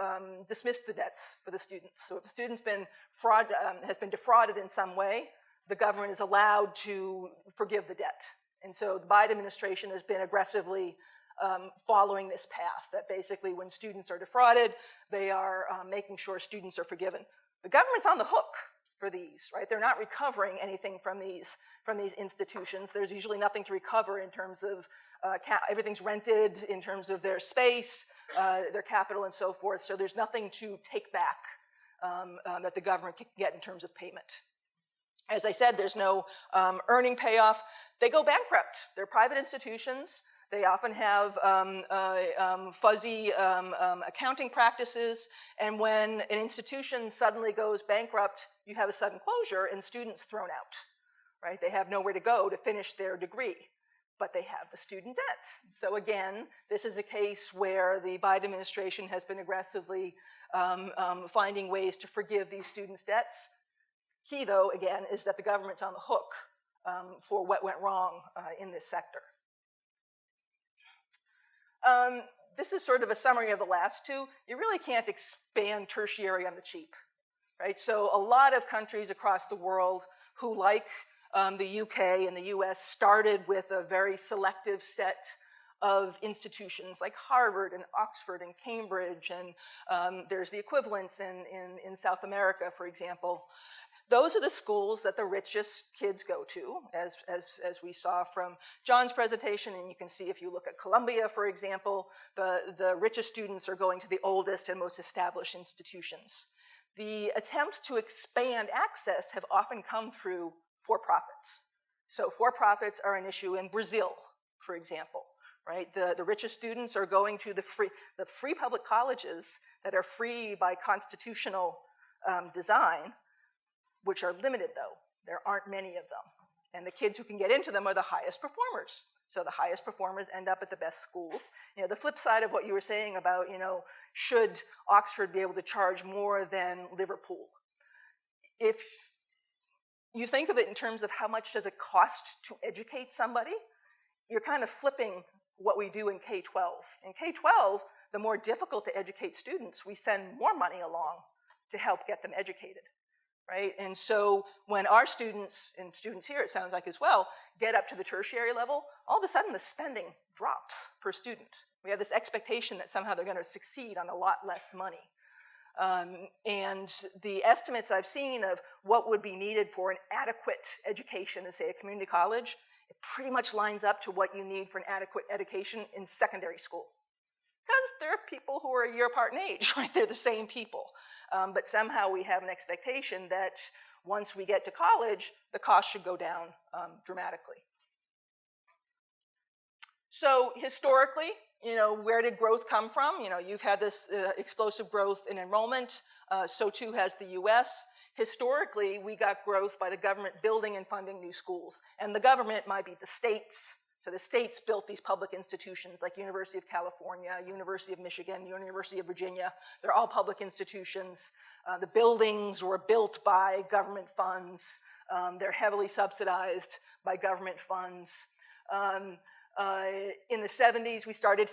dismiss the debts for the students. So if the student's has been defrauded in some way, the government is allowed to forgive the debt. And so the Biden administration has been aggressively following this path, that basically when students are defrauded, they are making sure students are forgiven. The government's on the hook for these, right? They're not recovering anything from these institutions. There's usually nothing to recover in terms of everything's rented in terms of their space, their capital, and so forth. So there's nothing to take back that the government can get in terms of payment. As I said, there's no earning payoff. They go bankrupt. They're private institutions. They often have fuzzy accounting practices, and when an institution suddenly goes bankrupt, you have a sudden closure and students thrown out, right? They have nowhere to go to finish their degree, but they have the student debt. So again, this is a case where the Biden administration has been aggressively finding ways to forgive these students' debts. Key, though, again, is that the government's on the hook for what went wrong in this sector. This is sort of a summary of the last two. You really can't expand tertiary on the cheap, right? So a lot of countries across the world who, like the UK and the US, started with a very selective set of institutions like Harvard and Oxford and Cambridge, and there's the equivalents in South America, for example. Those are the schools that the richest kids go to, as we saw from John's presentation, and you can see if you look at Columbia, for example, the richest students are going to the oldest and most established institutions. The attempts to expand access have often come through for-profits. So for-profits are an issue in Brazil, for example, right? The richest students are going to the free public colleges that are free by constitutional design, which are limited, though. There aren't many of them. And the kids who can get into them are the highest performers. So the highest performers end up at the best schools. The flip side of what you were saying about, should Oxford be able to charge more than Liverpool? If you think of it in terms of how much does it cost to educate somebody, you're kind of flipping what we do in K-12. In K-12, the more difficult to educate students, we send more money along to help get them educated, right? And so when our students, and students here it sounds like as well, get up to the tertiary level, all of a sudden the spending drops per student. We have this expectation that somehow they're going to succeed on a lot less money. And the estimates I've seen of what would be needed for an adequate education in, say, a community college, it pretty much lines up to what you need for an adequate education in secondary school. Because there are people who are a year apart in age, right? They're the same people. But somehow we have an expectation that once we get to college, the cost should go down dramatically. So historically, where did growth come from? You've had this explosive growth in enrollment, so too has the US. Historically, we got growth by the government building and funding new schools. And the government might be the states. So the states built these public institutions like University of California, University of Michigan, University of Virginia. They're all public institutions. The buildings were built by government funds. They're heavily subsidized by government funds. In the 70s, we started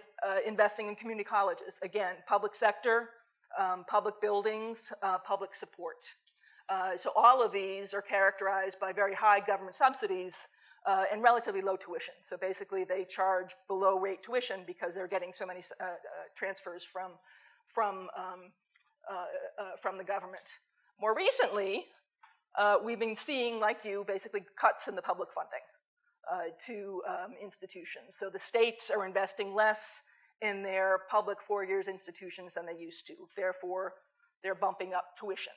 investing in community colleges. Again, public sector, public buildings, public support. So all of these are characterized by very high government subsidies and relatively low tuition. So basically, they charge below rate tuition because they're getting so many transfers from the government. More recently, we've been seeing, like you, basically cuts in the public funding to institutions. So the states are investing less in their public 4 years institutions than they used to. Therefore, they're bumping up tuition.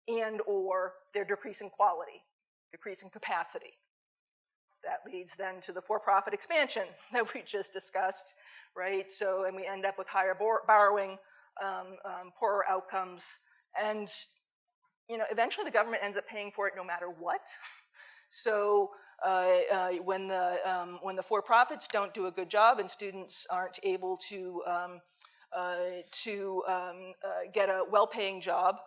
And or they're decreasing quality, decreasing capacity. That leads then to the for-profit expansion that we just discussed, right? So, and we end up with higher borrowing, poorer outcomes, and eventually the government ends up paying for it no matter what. So when the for-profits don't do a good job and students aren't able to get a well-paying job,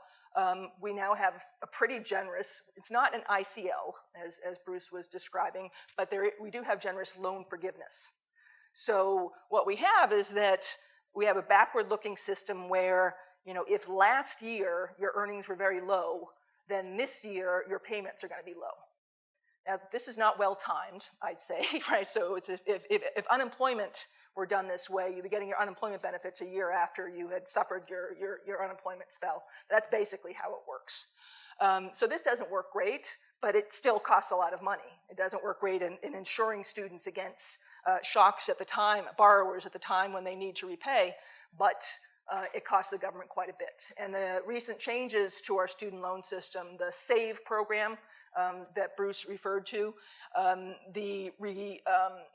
we now have a pretty generous, it's not an ICL, as Bruce was describing, but we do have generous loan forgiveness. So what we have is that we have a backward-looking system where, if last year your earnings were very low, then this year your payments are going to be low. Now, this is not well-timed, I'd say, right? So it's if unemployment were done this way, you'd be getting your unemployment benefits a year after you had suffered your unemployment spell. That's basically how it works. So this doesn't work great, but it still costs a lot of money. It doesn't work great in insuring students against shocks at the time, borrowers at the time when they need to repay, but it costs the government quite a bit. And the recent changes to our student loan system, the SAVE program that Bruce referred to, the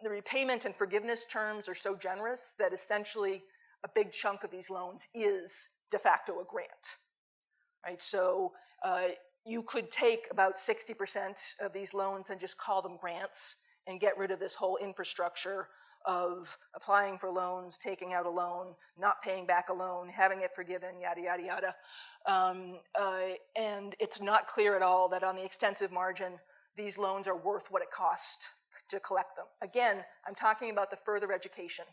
repayment and forgiveness terms are so generous that essentially a big chunk of these loans is de facto a grant, right? So you could take about 60% of these loans and just call them grants and get rid of this whole infrastructure of applying for loans, taking out a loan, not paying back a loan, having it forgiven, yada, yada, yada. And it's not clear at all that on the extensive margin, these loans are worth what it costs to collect them. Again, I'm talking about the further education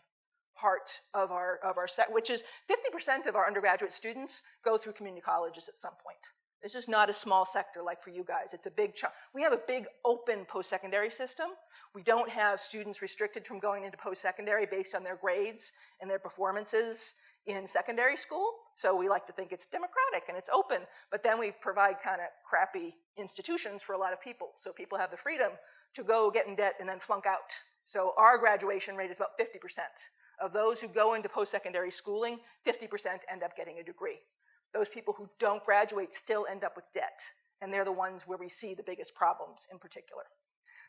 part of our set, which is 50% of our undergraduate students go through community colleges at some point. This is not a small sector like for you guys. It's a big chunk. We have a big open post-secondary system. We don't have students restricted from going into post-secondary based on their grades and their performances in secondary school. So we like to think it's democratic and it's open, but then we provide kind of crappy institutions for a lot of people. So people have the freedom to go get in debt and then flunk out. So our graduation rate is about 50%. Of those who go into post-secondary schooling, 50% end up getting a degree. Those people who don't graduate still end up with debt, and they're the ones where we see the biggest problems in particular.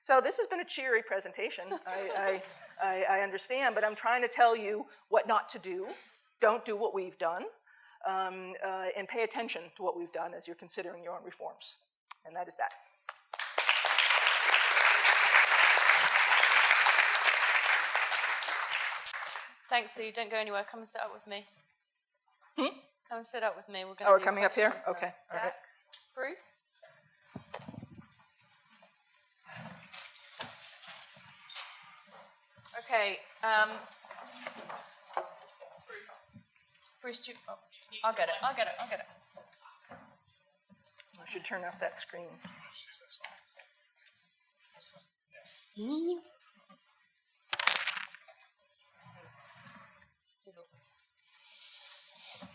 So this has been a cheery presentation, I understand, but I'm trying to tell you what not to do. Don't do what we've done, and pay attention to what we've done as you're considering your own reforms. And that is that. Thanks, Sue. Don't go anywhere. Come and sit up with me. Come and sit up with me. We're going to we're coming up here? Okay. All right. Bruce? Okay. Bruce, I'll get it. I should turn off that screen.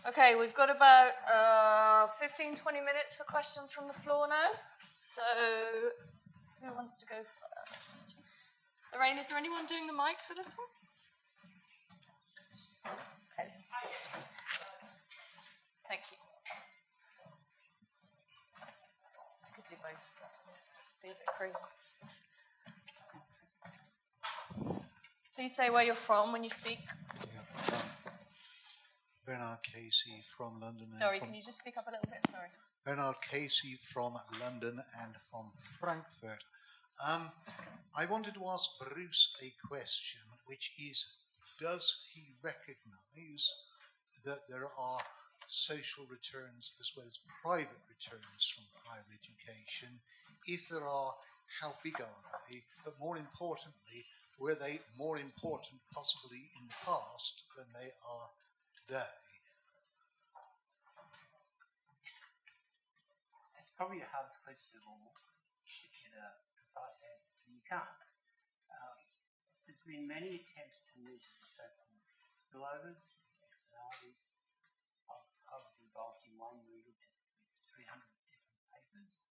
Okay, we've got about 15, 20 minutes for questions from the floor now. So, who wants to go first? Lorraine, is there anyone doing the mics for this one? Thank you. I could do both. Be a bit crazy. Please say where you're from when you speak. Yeah, Bernard Casey from London. Sorry, can you just speak up a little bit? Sorry. Bernard Casey from London and from Frankfurt. I wanted to ask Bruce a question, which is, does he recognise that there are social returns as well as private returns from higher education? If there are, how big are they? But more importantly, were they more important possibly in the past than they are today? It's probably the hardest question of all to get a precise answer to. You can't. There's been many attempts to measure the so-called spillovers, externalities. I was involved in one where we looked at 300 different papers,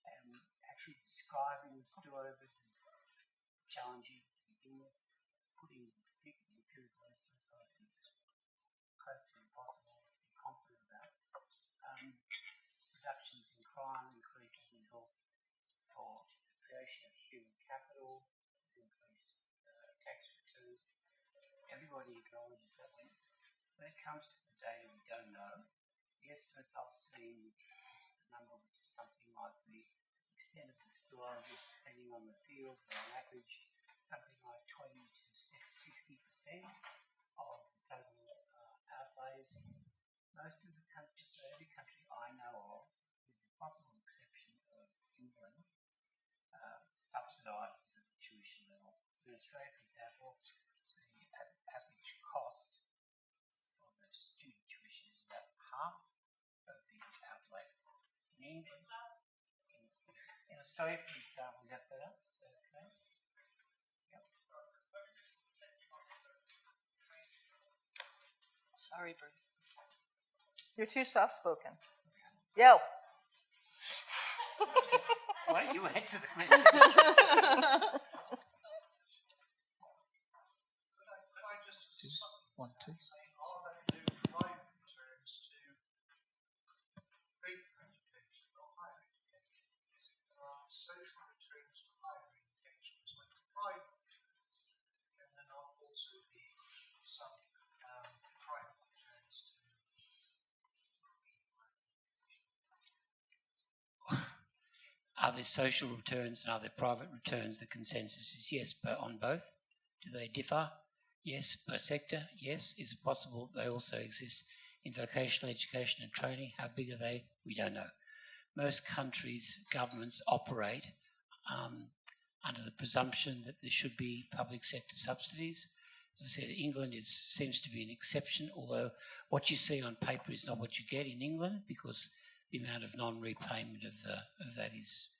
and actually describing the spillovers is challenging to begin with. Putting the empirical estimates on it is close to impossible to be confident about. Reductions in crime, increases in health for the creation of human capital, has increased tax returns. Everybody acknowledges that when it comes to the data we don't know, the estimates I've seen, the number which is something like the extent of the spillovers depending on the field, but on average something like 20 to 60% of the total outlays. Most of the countries, every country I know of, with the possible exception of England, subsidises at the tuition level. In Australia, for example, the average cost for the student tuition is about half of the outlay. In England, in Australia, for example, is that better? Is that okay? Yep. Sorry, Bruce. You're too soft-spoken. Yo. Why don't you answer the question? Could I just Want to? say, are there no private returns to greater education or higher education? Because if there are social returns to higher education as well as private returns, then there are also be some private returns to Are there social returns and are there private returns? The consensus is yes, but on both. Do they differ? Yes. Per sector? Yes. Is it possible they also exist in vocational education and training? How big are they? We don't know. Most countries' governments operate under the presumption that there should be public sector subsidies. As I said, England seems to be an exception, although what you see on paper is not what you get in England, because the amount of non-repayment of that is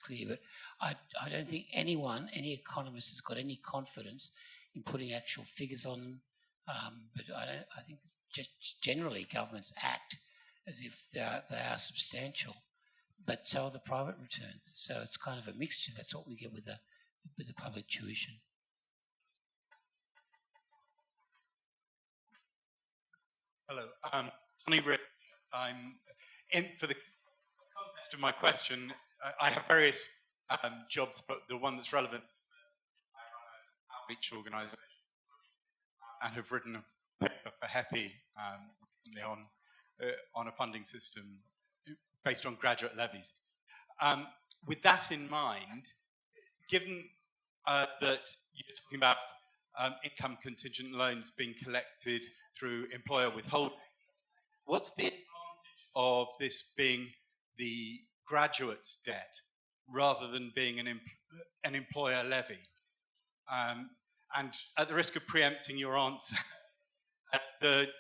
clear. But I don't think any economist has got any confidence in putting actual figures on them. But I think just generally governments act as if they are substantial, but so are the private returns. So it's kind of a mixture. That's what we get with the public tuition. Hello, Johnny Rip. I'm in for the context of my question. I have various jobs, but the one that's relevant, I run an outreach organisation and have written a paper for HEPI recently on a funding system based on graduate levies. With that in mind, given that you're talking about income contingent loans being collected through employer withholding, what's the advantage of this being the graduate's debt rather than being an employer levy? And at the risk of preempting your answer, the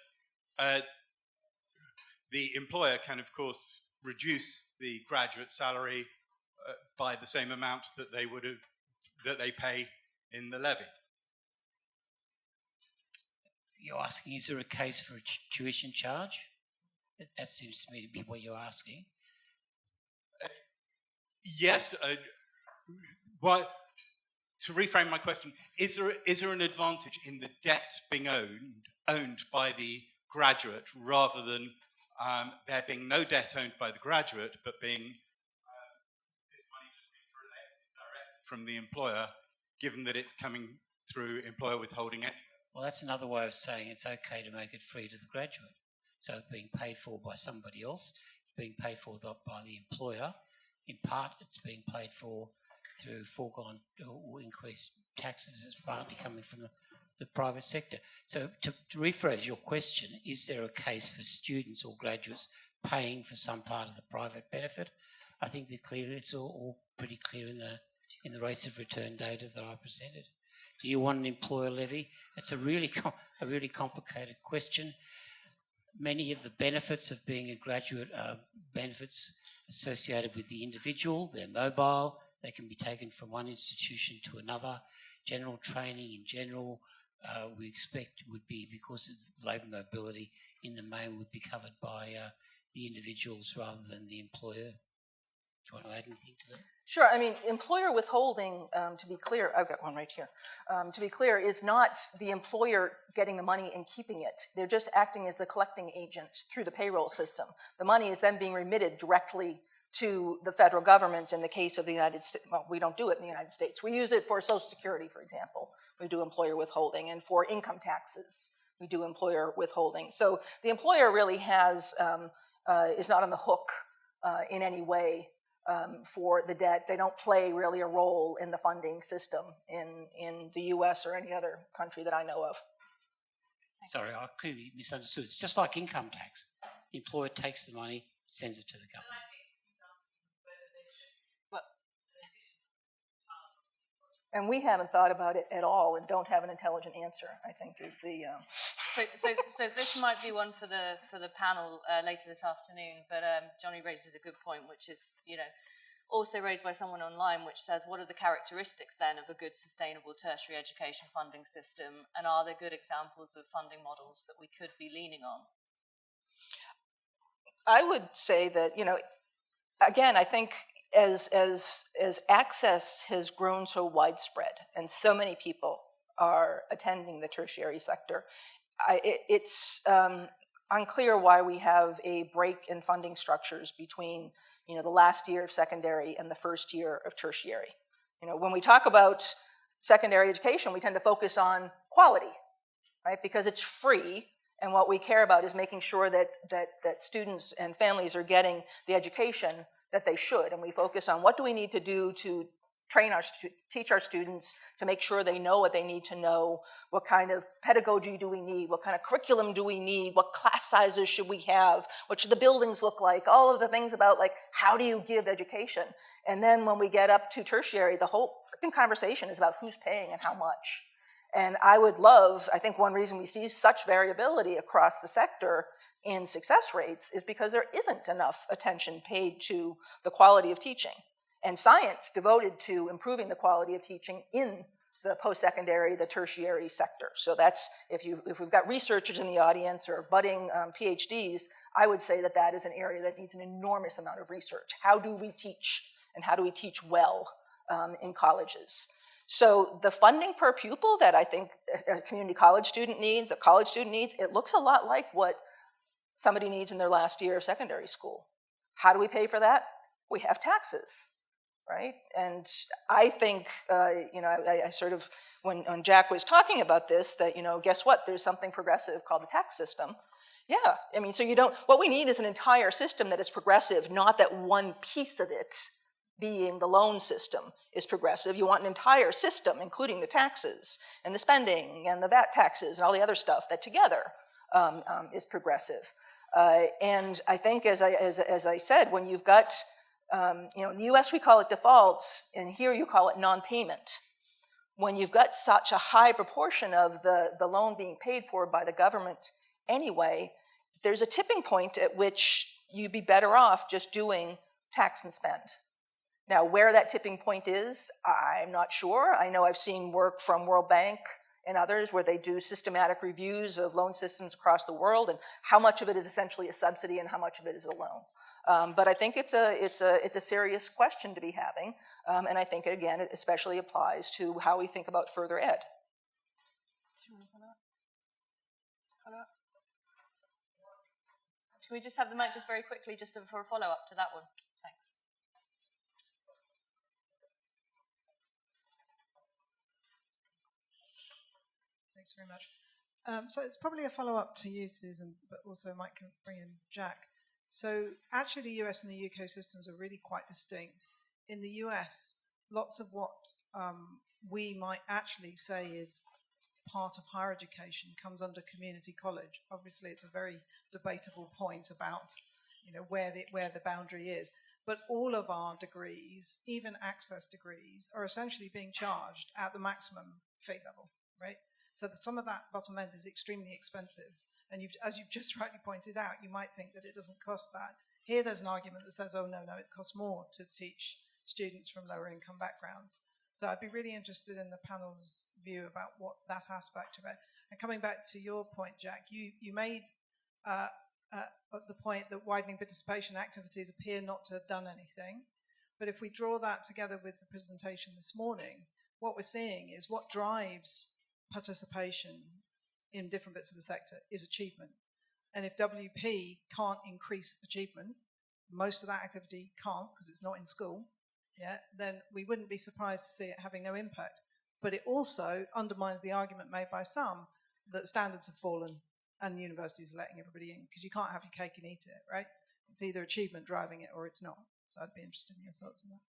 employer can, of course, reduce the graduate salary by the same amount that they pay in the levy. You're asking, is there a case for a tuition charge? That seems to me to be what you're asking. Yes. To reframe my question, is there an advantage in the debt being owned by the graduate rather than there being no debt owned by the graduate, but being this money just being collected directly from the employer, given that it's coming through employer withholding it? Well, that's another way of saying it's okay to make it free to the graduate. So it's being paid for by somebody else, it's being paid for by the employer. In part, it's being paid for through foregone or increased taxes. It's partly coming from the private sector. So to rephrase your question, is there a case for students or graduates paying for some part of the private benefit? I think it's all pretty clear in the rates of return data that I presented. Do you want an employer levy? It's a really complicated question. Many of the benefits of being a graduate are benefits associated with the individual. They're mobile. They can be taken from one institution to another. General training in general, we expect would be, because of labour mobility, in the main would be covered by the individuals rather than the employer. Do you want to add anything to that? Sure. I mean, employer withholding, to be clear, I've got one right here. To be clear, is not the employer getting the money and keeping it. They're just acting as the collecting agent through the payroll system. The money is then being remitted directly to the federal government in the case of the United States. Well, we don't do it in the United States. We use it for Social Security, for example. We do employer withholding. And for income taxes, we do employer withholding. So the employer really is not on the hook in any way for the debt. They don't play really a role in the funding system in the US or any other country that I know of. Sorry, I clearly misunderstood. It's just like income tax. The employer takes the money, sends it to the government. And we haven't thought about it at all and don't have an intelligent answer, I think is the... So this might be one for the panel later this afternoon, but Johnny raises a good point, which is, also raised by someone online, which says, what are the characteristics then of a good sustainable tertiary education funding system, and are there good examples of funding models that we could be leaning on? I would say that, again, I think as access has grown so widespread and so many people are attending the tertiary sector, it's unclear why we have a break in funding structures between the last year of secondary and the first year of tertiary. When we talk about secondary education, we tend to focus on quality, right? Because it's free, and what we care about is making sure that students and families are getting the education that they should, and we focus on what do we need to do to teach our students to make sure they know what they need to know, what kind of pedagogy do we need, what kind of curriculum do we need, what class sizes should we have, what should the buildings look like, all of the things about how do you give education. And then when we get up to tertiary, the whole freaking conversation is about who's paying and how much. And I think one reason we see such variability across the sector in success rates is because there isn't enough attention paid to the quality of teaching and science devoted to improving the quality of teaching in the post-secondary, the tertiary sector. So that's, if we've got researchers in the audience or budding PhDs, I would say that is an area that needs an enormous amount of research. How do we teach, and how do we teach well in colleges? So the funding per pupil that I think a community college student needs, a college student needs, it looks a lot like what somebody needs in their last year of secondary school. How do we pay for that? We have taxes, right? And I think, I sort of, when Jack was talking about this, that, guess what? There's something progressive called the tax system. Yeah, so what we need is an entire system that is progressive, not that one piece of it, being the loan system, is progressive. You want an entire system, including the taxes and the spending and the VAT taxes and all the other stuff that together is progressive. And I think, as I said, when you've got, in the US we call it defaults, and here you call it non-payment. When you've got such a high proportion of the loan being paid for by the government anyway, there's a tipping point at which you'd be better off just doing tax and spend. Now, where that tipping point is, I'm not sure. I know I've seen work from World Bank and others where they do systematic reviews of loan systems across the world and how much of it is essentially a subsidy and how much of it is a loan. But I think it's a serious question to be having, and I think, again, it especially applies to how we think about further ed. Do you want to follow up? Can we just have the mic just very quickly just for a follow-up to that one? Thanks. Thanks very much. So it's probably a follow-up to you, Susan, but also might bring in Jack. So actually the US and the UK systems are really quite distinct. In the US, lots of what we might actually say is part of higher education comes under community college. Obviously, it's a very debatable point about where the boundary is. But all of our degrees, even access degrees, are essentially being charged at the maximum fee level, right? So some of that bottom end is extremely expensive. And as you've just rightly pointed out, you might think that it doesn't cost that. Here there's an argument that says, oh, no, it costs more to teach students from lower income backgrounds. So I'd be really interested in the panel's view about what that aspect of it. And coming back to your point, Jack, you made the point that widening participation activities appear not to have done anything. But if we draw that together with the presentation this morning, what we're seeing is what drives participation in different bits of the sector is achievement. And if WP can't increase achievement, most of that activity can't because it's not in school, then we wouldn't be surprised to see it having no impact. But it also undermines the argument made by some that standards have fallen and universities are letting everybody in because you can't have your cake and eat it, right? It's either achievement driving it or it's not. So I'd be interested in your thoughts on that.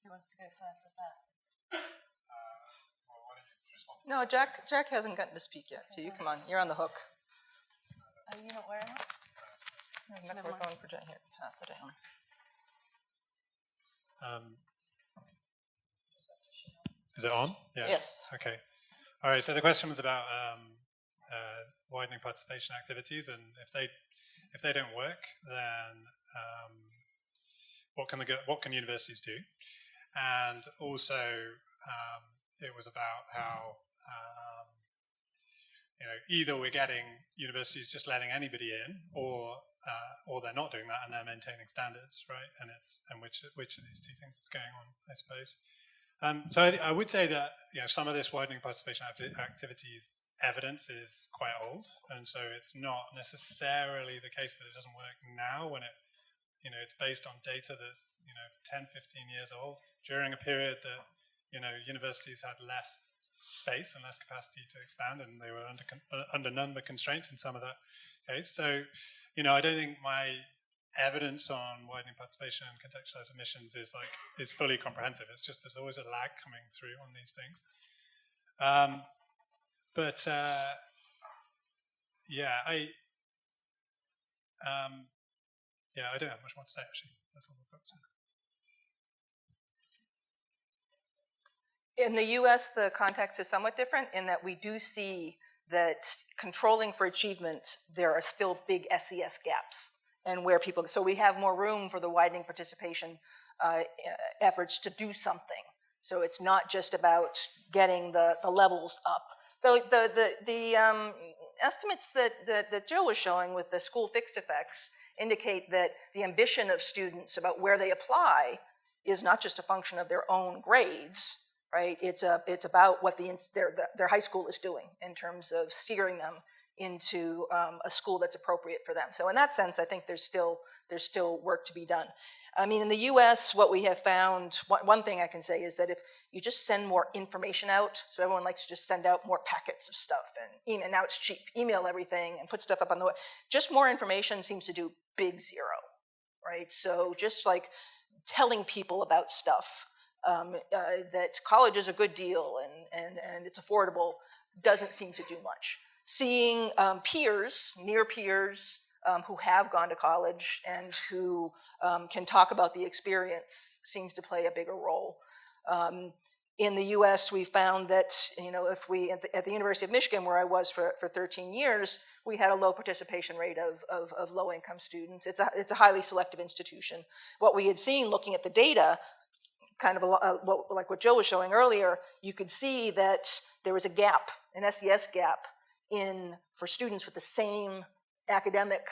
Who wants to go first with that? No, Jack hasn't gotten to speak yet, so you come on. You're on the hook. Are you not wearing it? No, microphone for Jack. Here, pass it down. Is it on? Yeah. Yes. Okay. All right. So the question was about widening participation activities, and if they don't work, then what can universities do? And also, it was about how either we're getting universities just letting anybody in, or they're not doing that and they're maintaining standards, right? And which of these two things is going on, I suppose. So I would say that some of this widening participation activities evidence is quite old, and so it's not necessarily the case that it doesn't work now when it's based on data that's 10, 15 years old during a period that universities had less space and less capacity to expand, and they were under number constraints in some of that case. So, I don't think my evidence on widening participation and contextualized admissions is fully comprehensive. It's just there's always a lag coming through on these things. I don't have much more to say actually. That's all I've got to say. In the US, the context is somewhat different in that we do see that controlling for achievement, there are still big SES gaps and where so we have more room for the widening participation efforts to do something. So it's not just about getting the levels up. Though the estimates that Jill was showing with the school fixed effects indicate that the ambition of students about where they apply is not just a function of their own grades, right? It's about what their high school is doing in terms of steering them into a school that's appropriate for them. So in that sense, I think there's still work to be done. I mean, in the US, what we have found, one thing I can say is that if you just send more information out, so everyone likes to just send out more packets of stuff, and now it's cheap, email everything and put stuff up on the web. Just more information seems to do big zero, right? So just like telling people about stuff, that college is a good deal and it's affordable, doesn't seem to do much. Seeing near peers who have gone to college and who can talk about the experience seems to play a bigger role. In the U.S., we found that, if we, at the University of Michigan, where I was for 13 years, we had a low participation rate of low-income students. It's a highly selective institution. What we had seen looking at the data, kind of like what Joe was showing earlier, you could see that there was a gap, an SES gap, for students with the same academic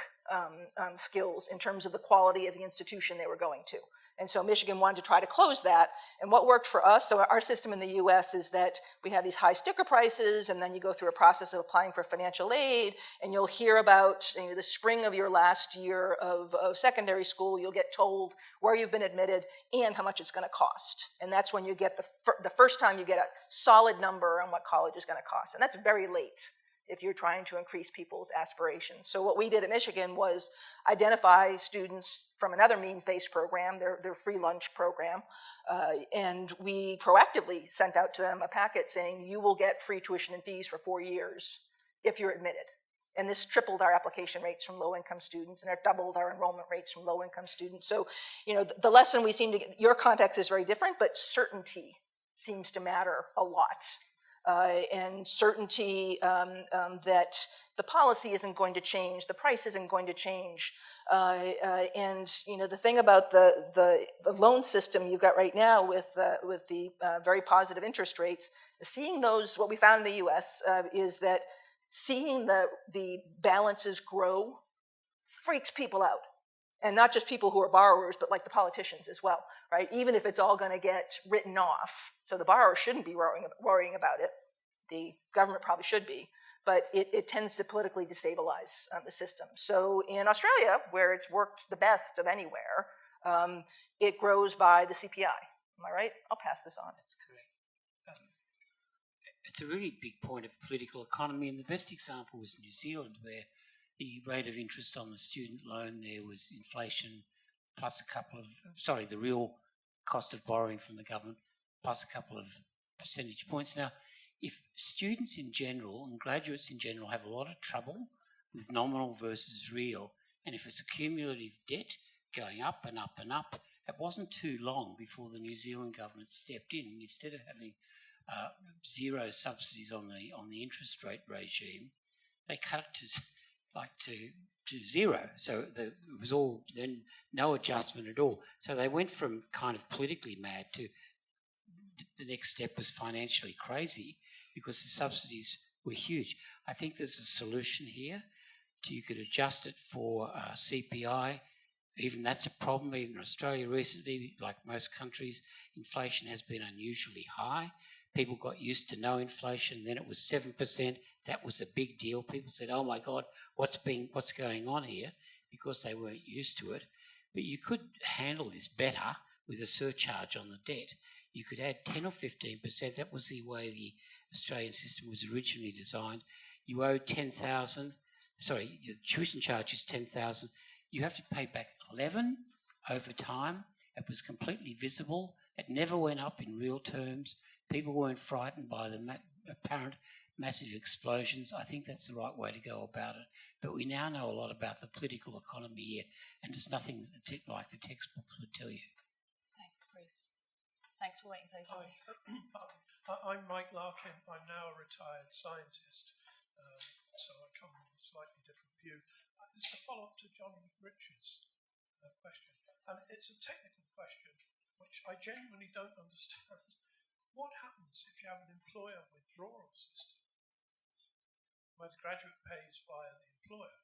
skills in terms of the quality of the institution they were going to. And so Michigan wanted to try to close that. And what worked for us, so our system in the US is that we have these high sticker prices, and then you go through a process of applying for financial aid, and you'll hear about the spring of your last year of secondary school, you'll get told where you've been admitted and how much it's going to cost. And that's when you get the first time you get a solid number on what college is going to cost. And that's very late if you're trying to increase people's aspirations. So what we did at Michigan was identify students from another means-based program, their free lunch program, and we proactively sent out to them a packet saying, you will get free tuition and fees for 4 years if you're admitted. And this tripled our application rates from low-income students, and it doubled our enrollment rates from low-income students. So, the lesson we seem to get, your context is very different, but certainty seems to matter a lot. And certainty that the policy isn't going to change, the price isn't going to change. And the thing about the loan system you've got right now with the very positive interest rates, seeing those, what we found in the US is that seeing the balances grow freaks people out. And not just people who are borrowers, but like the politicians as well, right? Even if it's all going to get written off. So the borrower shouldn't be worrying about it. The government probably should be, but it tends to politically destabilize the system. So in Australia, where it's worked the best of anywhere, it grows by the CPI. Am I right? I'll pass this on. That's correct. It's a really big point of political economy, and the best example was New Zealand, where the rate of interest on the student loan there was inflation plus the real cost of borrowing from the government plus a couple of percentage points. Now, if students in general and graduates in general have a lot of trouble with nominal versus real, and if it's a cumulative debt going up and up and up, it wasn't too long before the New Zealand government stepped in. Instead of having zero subsidies on the interest rate regime, they cut it to zero. So it was all then no adjustment at all. So they went from kind of politically mad to the next step was financially crazy because the subsidies were huge. I think there's a solution here. You could adjust it for CPI. Even that's a problem. Even in Australia recently, like most countries, inflation has been unusually high. People got used to no inflation. Then it was 7%. That was a big deal. People said, "Oh my God, what's going on here?" Because they weren't used to it. But you could handle this better with a surcharge on the debt. You could add 10 or 15%. That was the way the Australian system was originally designed. You owe 10,000. Sorry, the tuition charge is 10,000. You have to pay back 11 over time. It was completely visible. It never went up in real terms. People weren't frightened by the apparent massive explosions. I think that's the right way to go about it. But we now know a lot about the political economy here, and it's nothing like the textbooks would tell you. Thanks, Bruce. Thanks for waiting patiently. I'm Mike Larkin. I'm now a retired scientist, so I come with a slightly different view. It's a follow-up to John Richards' question, and it's a technical question which I genuinely don't understand. What happens if you have an employer withdrawal system where the graduate pays via the employer,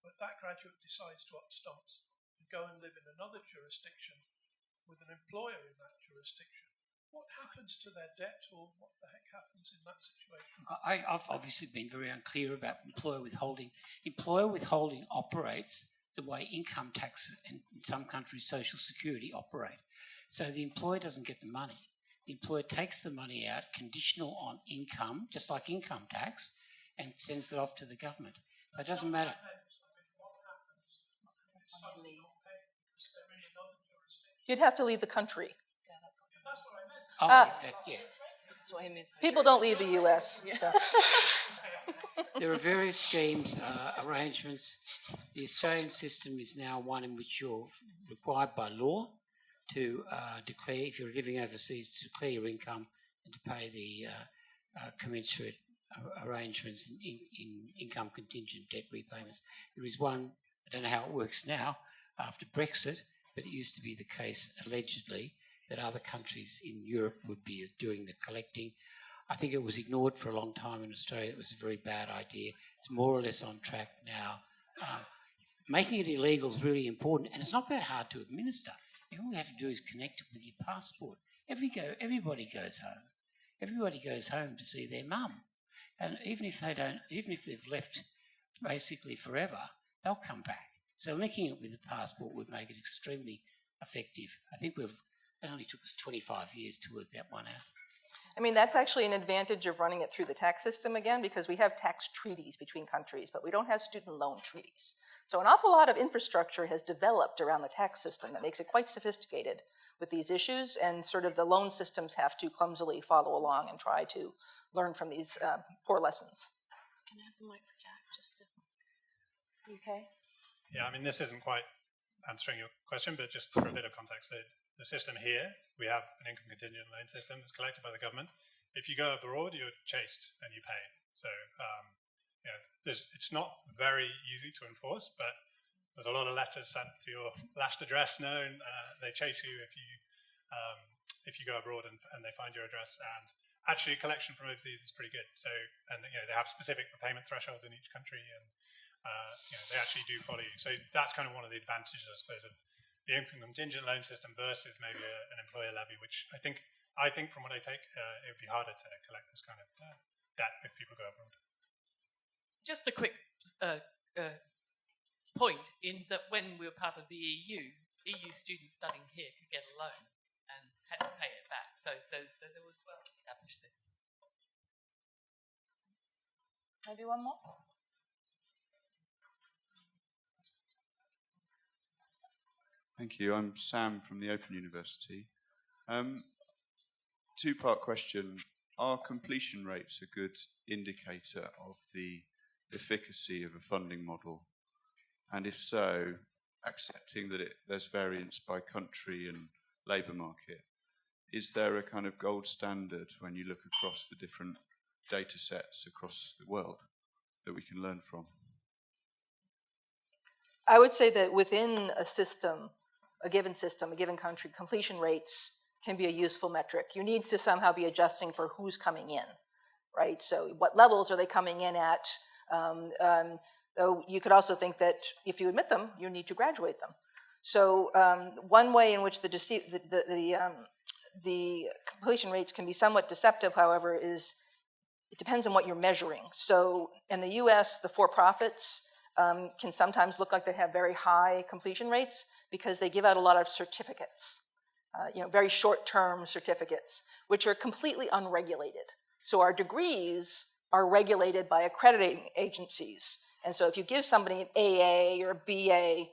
but that graduate decides to up stumps and go and live in another jurisdiction with an employer in that jurisdiction? What happens to their debt, or what the heck happens in that situation? I've obviously been very unclear about employer withholding. Employer withholding operates the way income tax and in some countries social security operate. So the employer doesn't get the money. The employer takes the money out conditional on income, just like income tax, and sends it off to the government. So it doesn't matter. You'd have to leave the country. Yeah, that's what Yeah. That's what he means. People don't leave the US. So. There are various schemes, arrangements. The Australian system is now one in which you're required by law to declare, if you're living overseas, to declare your income and to pay the commensurate arrangements in income contingent debt repayments. There is one, I don't know how it works now after Brexit, but it used to be the case allegedly that other countries in Europe would be doing the collecting. I think it was ignored for a long time in Australia. It was a very bad idea. It's more or less on track now. Making it illegal is really important, and it's not that hard to administer. All you have to do is connect it with your passport. Everybody goes home. Everybody goes home to see their mum, and even if they've left basically forever, they'll come back. So linking it with the passport would make it extremely effective. I think it only took us 25 years to work that one out. I mean, that's actually an advantage of running it through the tax system again, because we have tax treaties between countries, but we don't have student loan treaties. So an awful lot of infrastructure has developed around the tax system that makes it quite sophisticated with these issues, and sort of the loan systems have to clumsily follow along and try to learn from these poor lessons. Can I have the mic for Jack? Okay. Yeah, I mean, this isn't quite answering your question, but just for a bit of context, the system here, we have an income contingent loan system that's collected by the government. If you go abroad, you're chased and you pay. So, it's not very easy to enforce, but there's a lot of letters sent to your last address known. They chase you if you go abroad and they find your address. And actually, collection from overseas is pretty good. So, and they have specific repayment thresholds in each country, and they actually do follow you. So that's kind of one of the advantages, I suppose, of the income contingent loan system versus maybe an employer levy, which I think from what I take, it would be harder to collect this kind of debt if people go abroad. Just a quick point in that when we were part of the EU students studying here could get a loan and had to pay it back. So there was well-established system. Maybe one more? Thank you. I'm Sam from the Open University. Two-part question. Are completion rates a good indicator of the efficacy of a funding model? And if so, accepting that there's variance by country and labour market, is there a kind of gold standard when you look across the different data sets across the world that we can learn from? I would say that within a system, a given country, completion rates can be a useful metric. You need to somehow be adjusting for who's coming in, right? So what levels are they coming in at? Though you could also think that if you admit them, you need to graduate them. So one way in which the completion rates can be somewhat deceptive, however, is it depends on what you're measuring. So in the US, the for-profits can sometimes look like they have very high completion rates because they give out a lot of certificates, very short-term certificates, which are completely unregulated. So our degrees are regulated by accrediting agencies. And so if you give somebody an AA or a BA,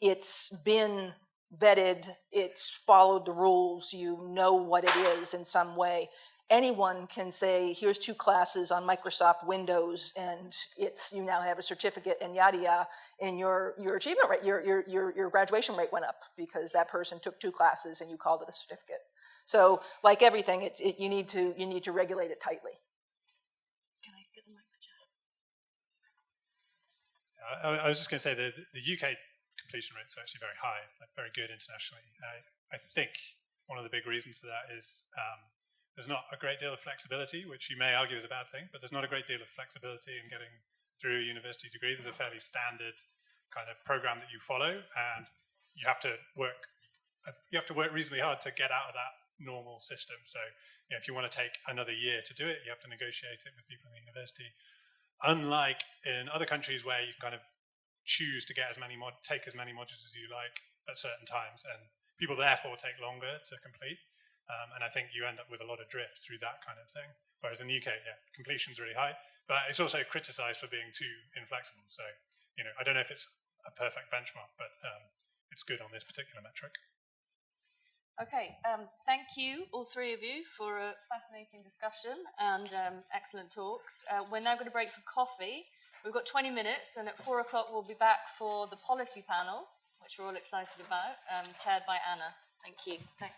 it's been vetted, it's followed the rules, you know what it is in some way. Anyone can say, here's 2 classes on Microsoft Windows, and you now have a certificate, and yada yada, and your achievement rate, your graduation rate went up because that person took 2 classes and you called it a certificate. So, like everything, you need to regulate it tightly. Can I get the mic? I was just going to say that the UK completion rate is actually very high, very good internationally. I think one of the big reasons for that is there's not a great deal of flexibility, which you may argue is a bad thing, but there's not a great deal of flexibility in getting through a university degree. There's a fairly standard kind of program that you follow, and you have to work reasonably hard to get out of that normal system. So if you want to take another year to do it, you have to negotiate it with people in the university. Unlike in other countries where you kind of choose to get take as many modules as you like at certain times, and people therefore take longer to complete. And I think you end up with a lot of drift through that kind of thing. Whereas in the UK, completion's really high, but it's also criticised for being too inflexible. So, I don't know if it's a perfect benchmark, but it's good on this particular metric. Okay, thank you, all 3 of you, for a fascinating discussion and excellent talks. We're now going to break for coffee. We've got 20 minutes, and at 4 o'clock we'll be back for the policy panel, which we're all excited about, chaired by Anna. Thank you. Thanks.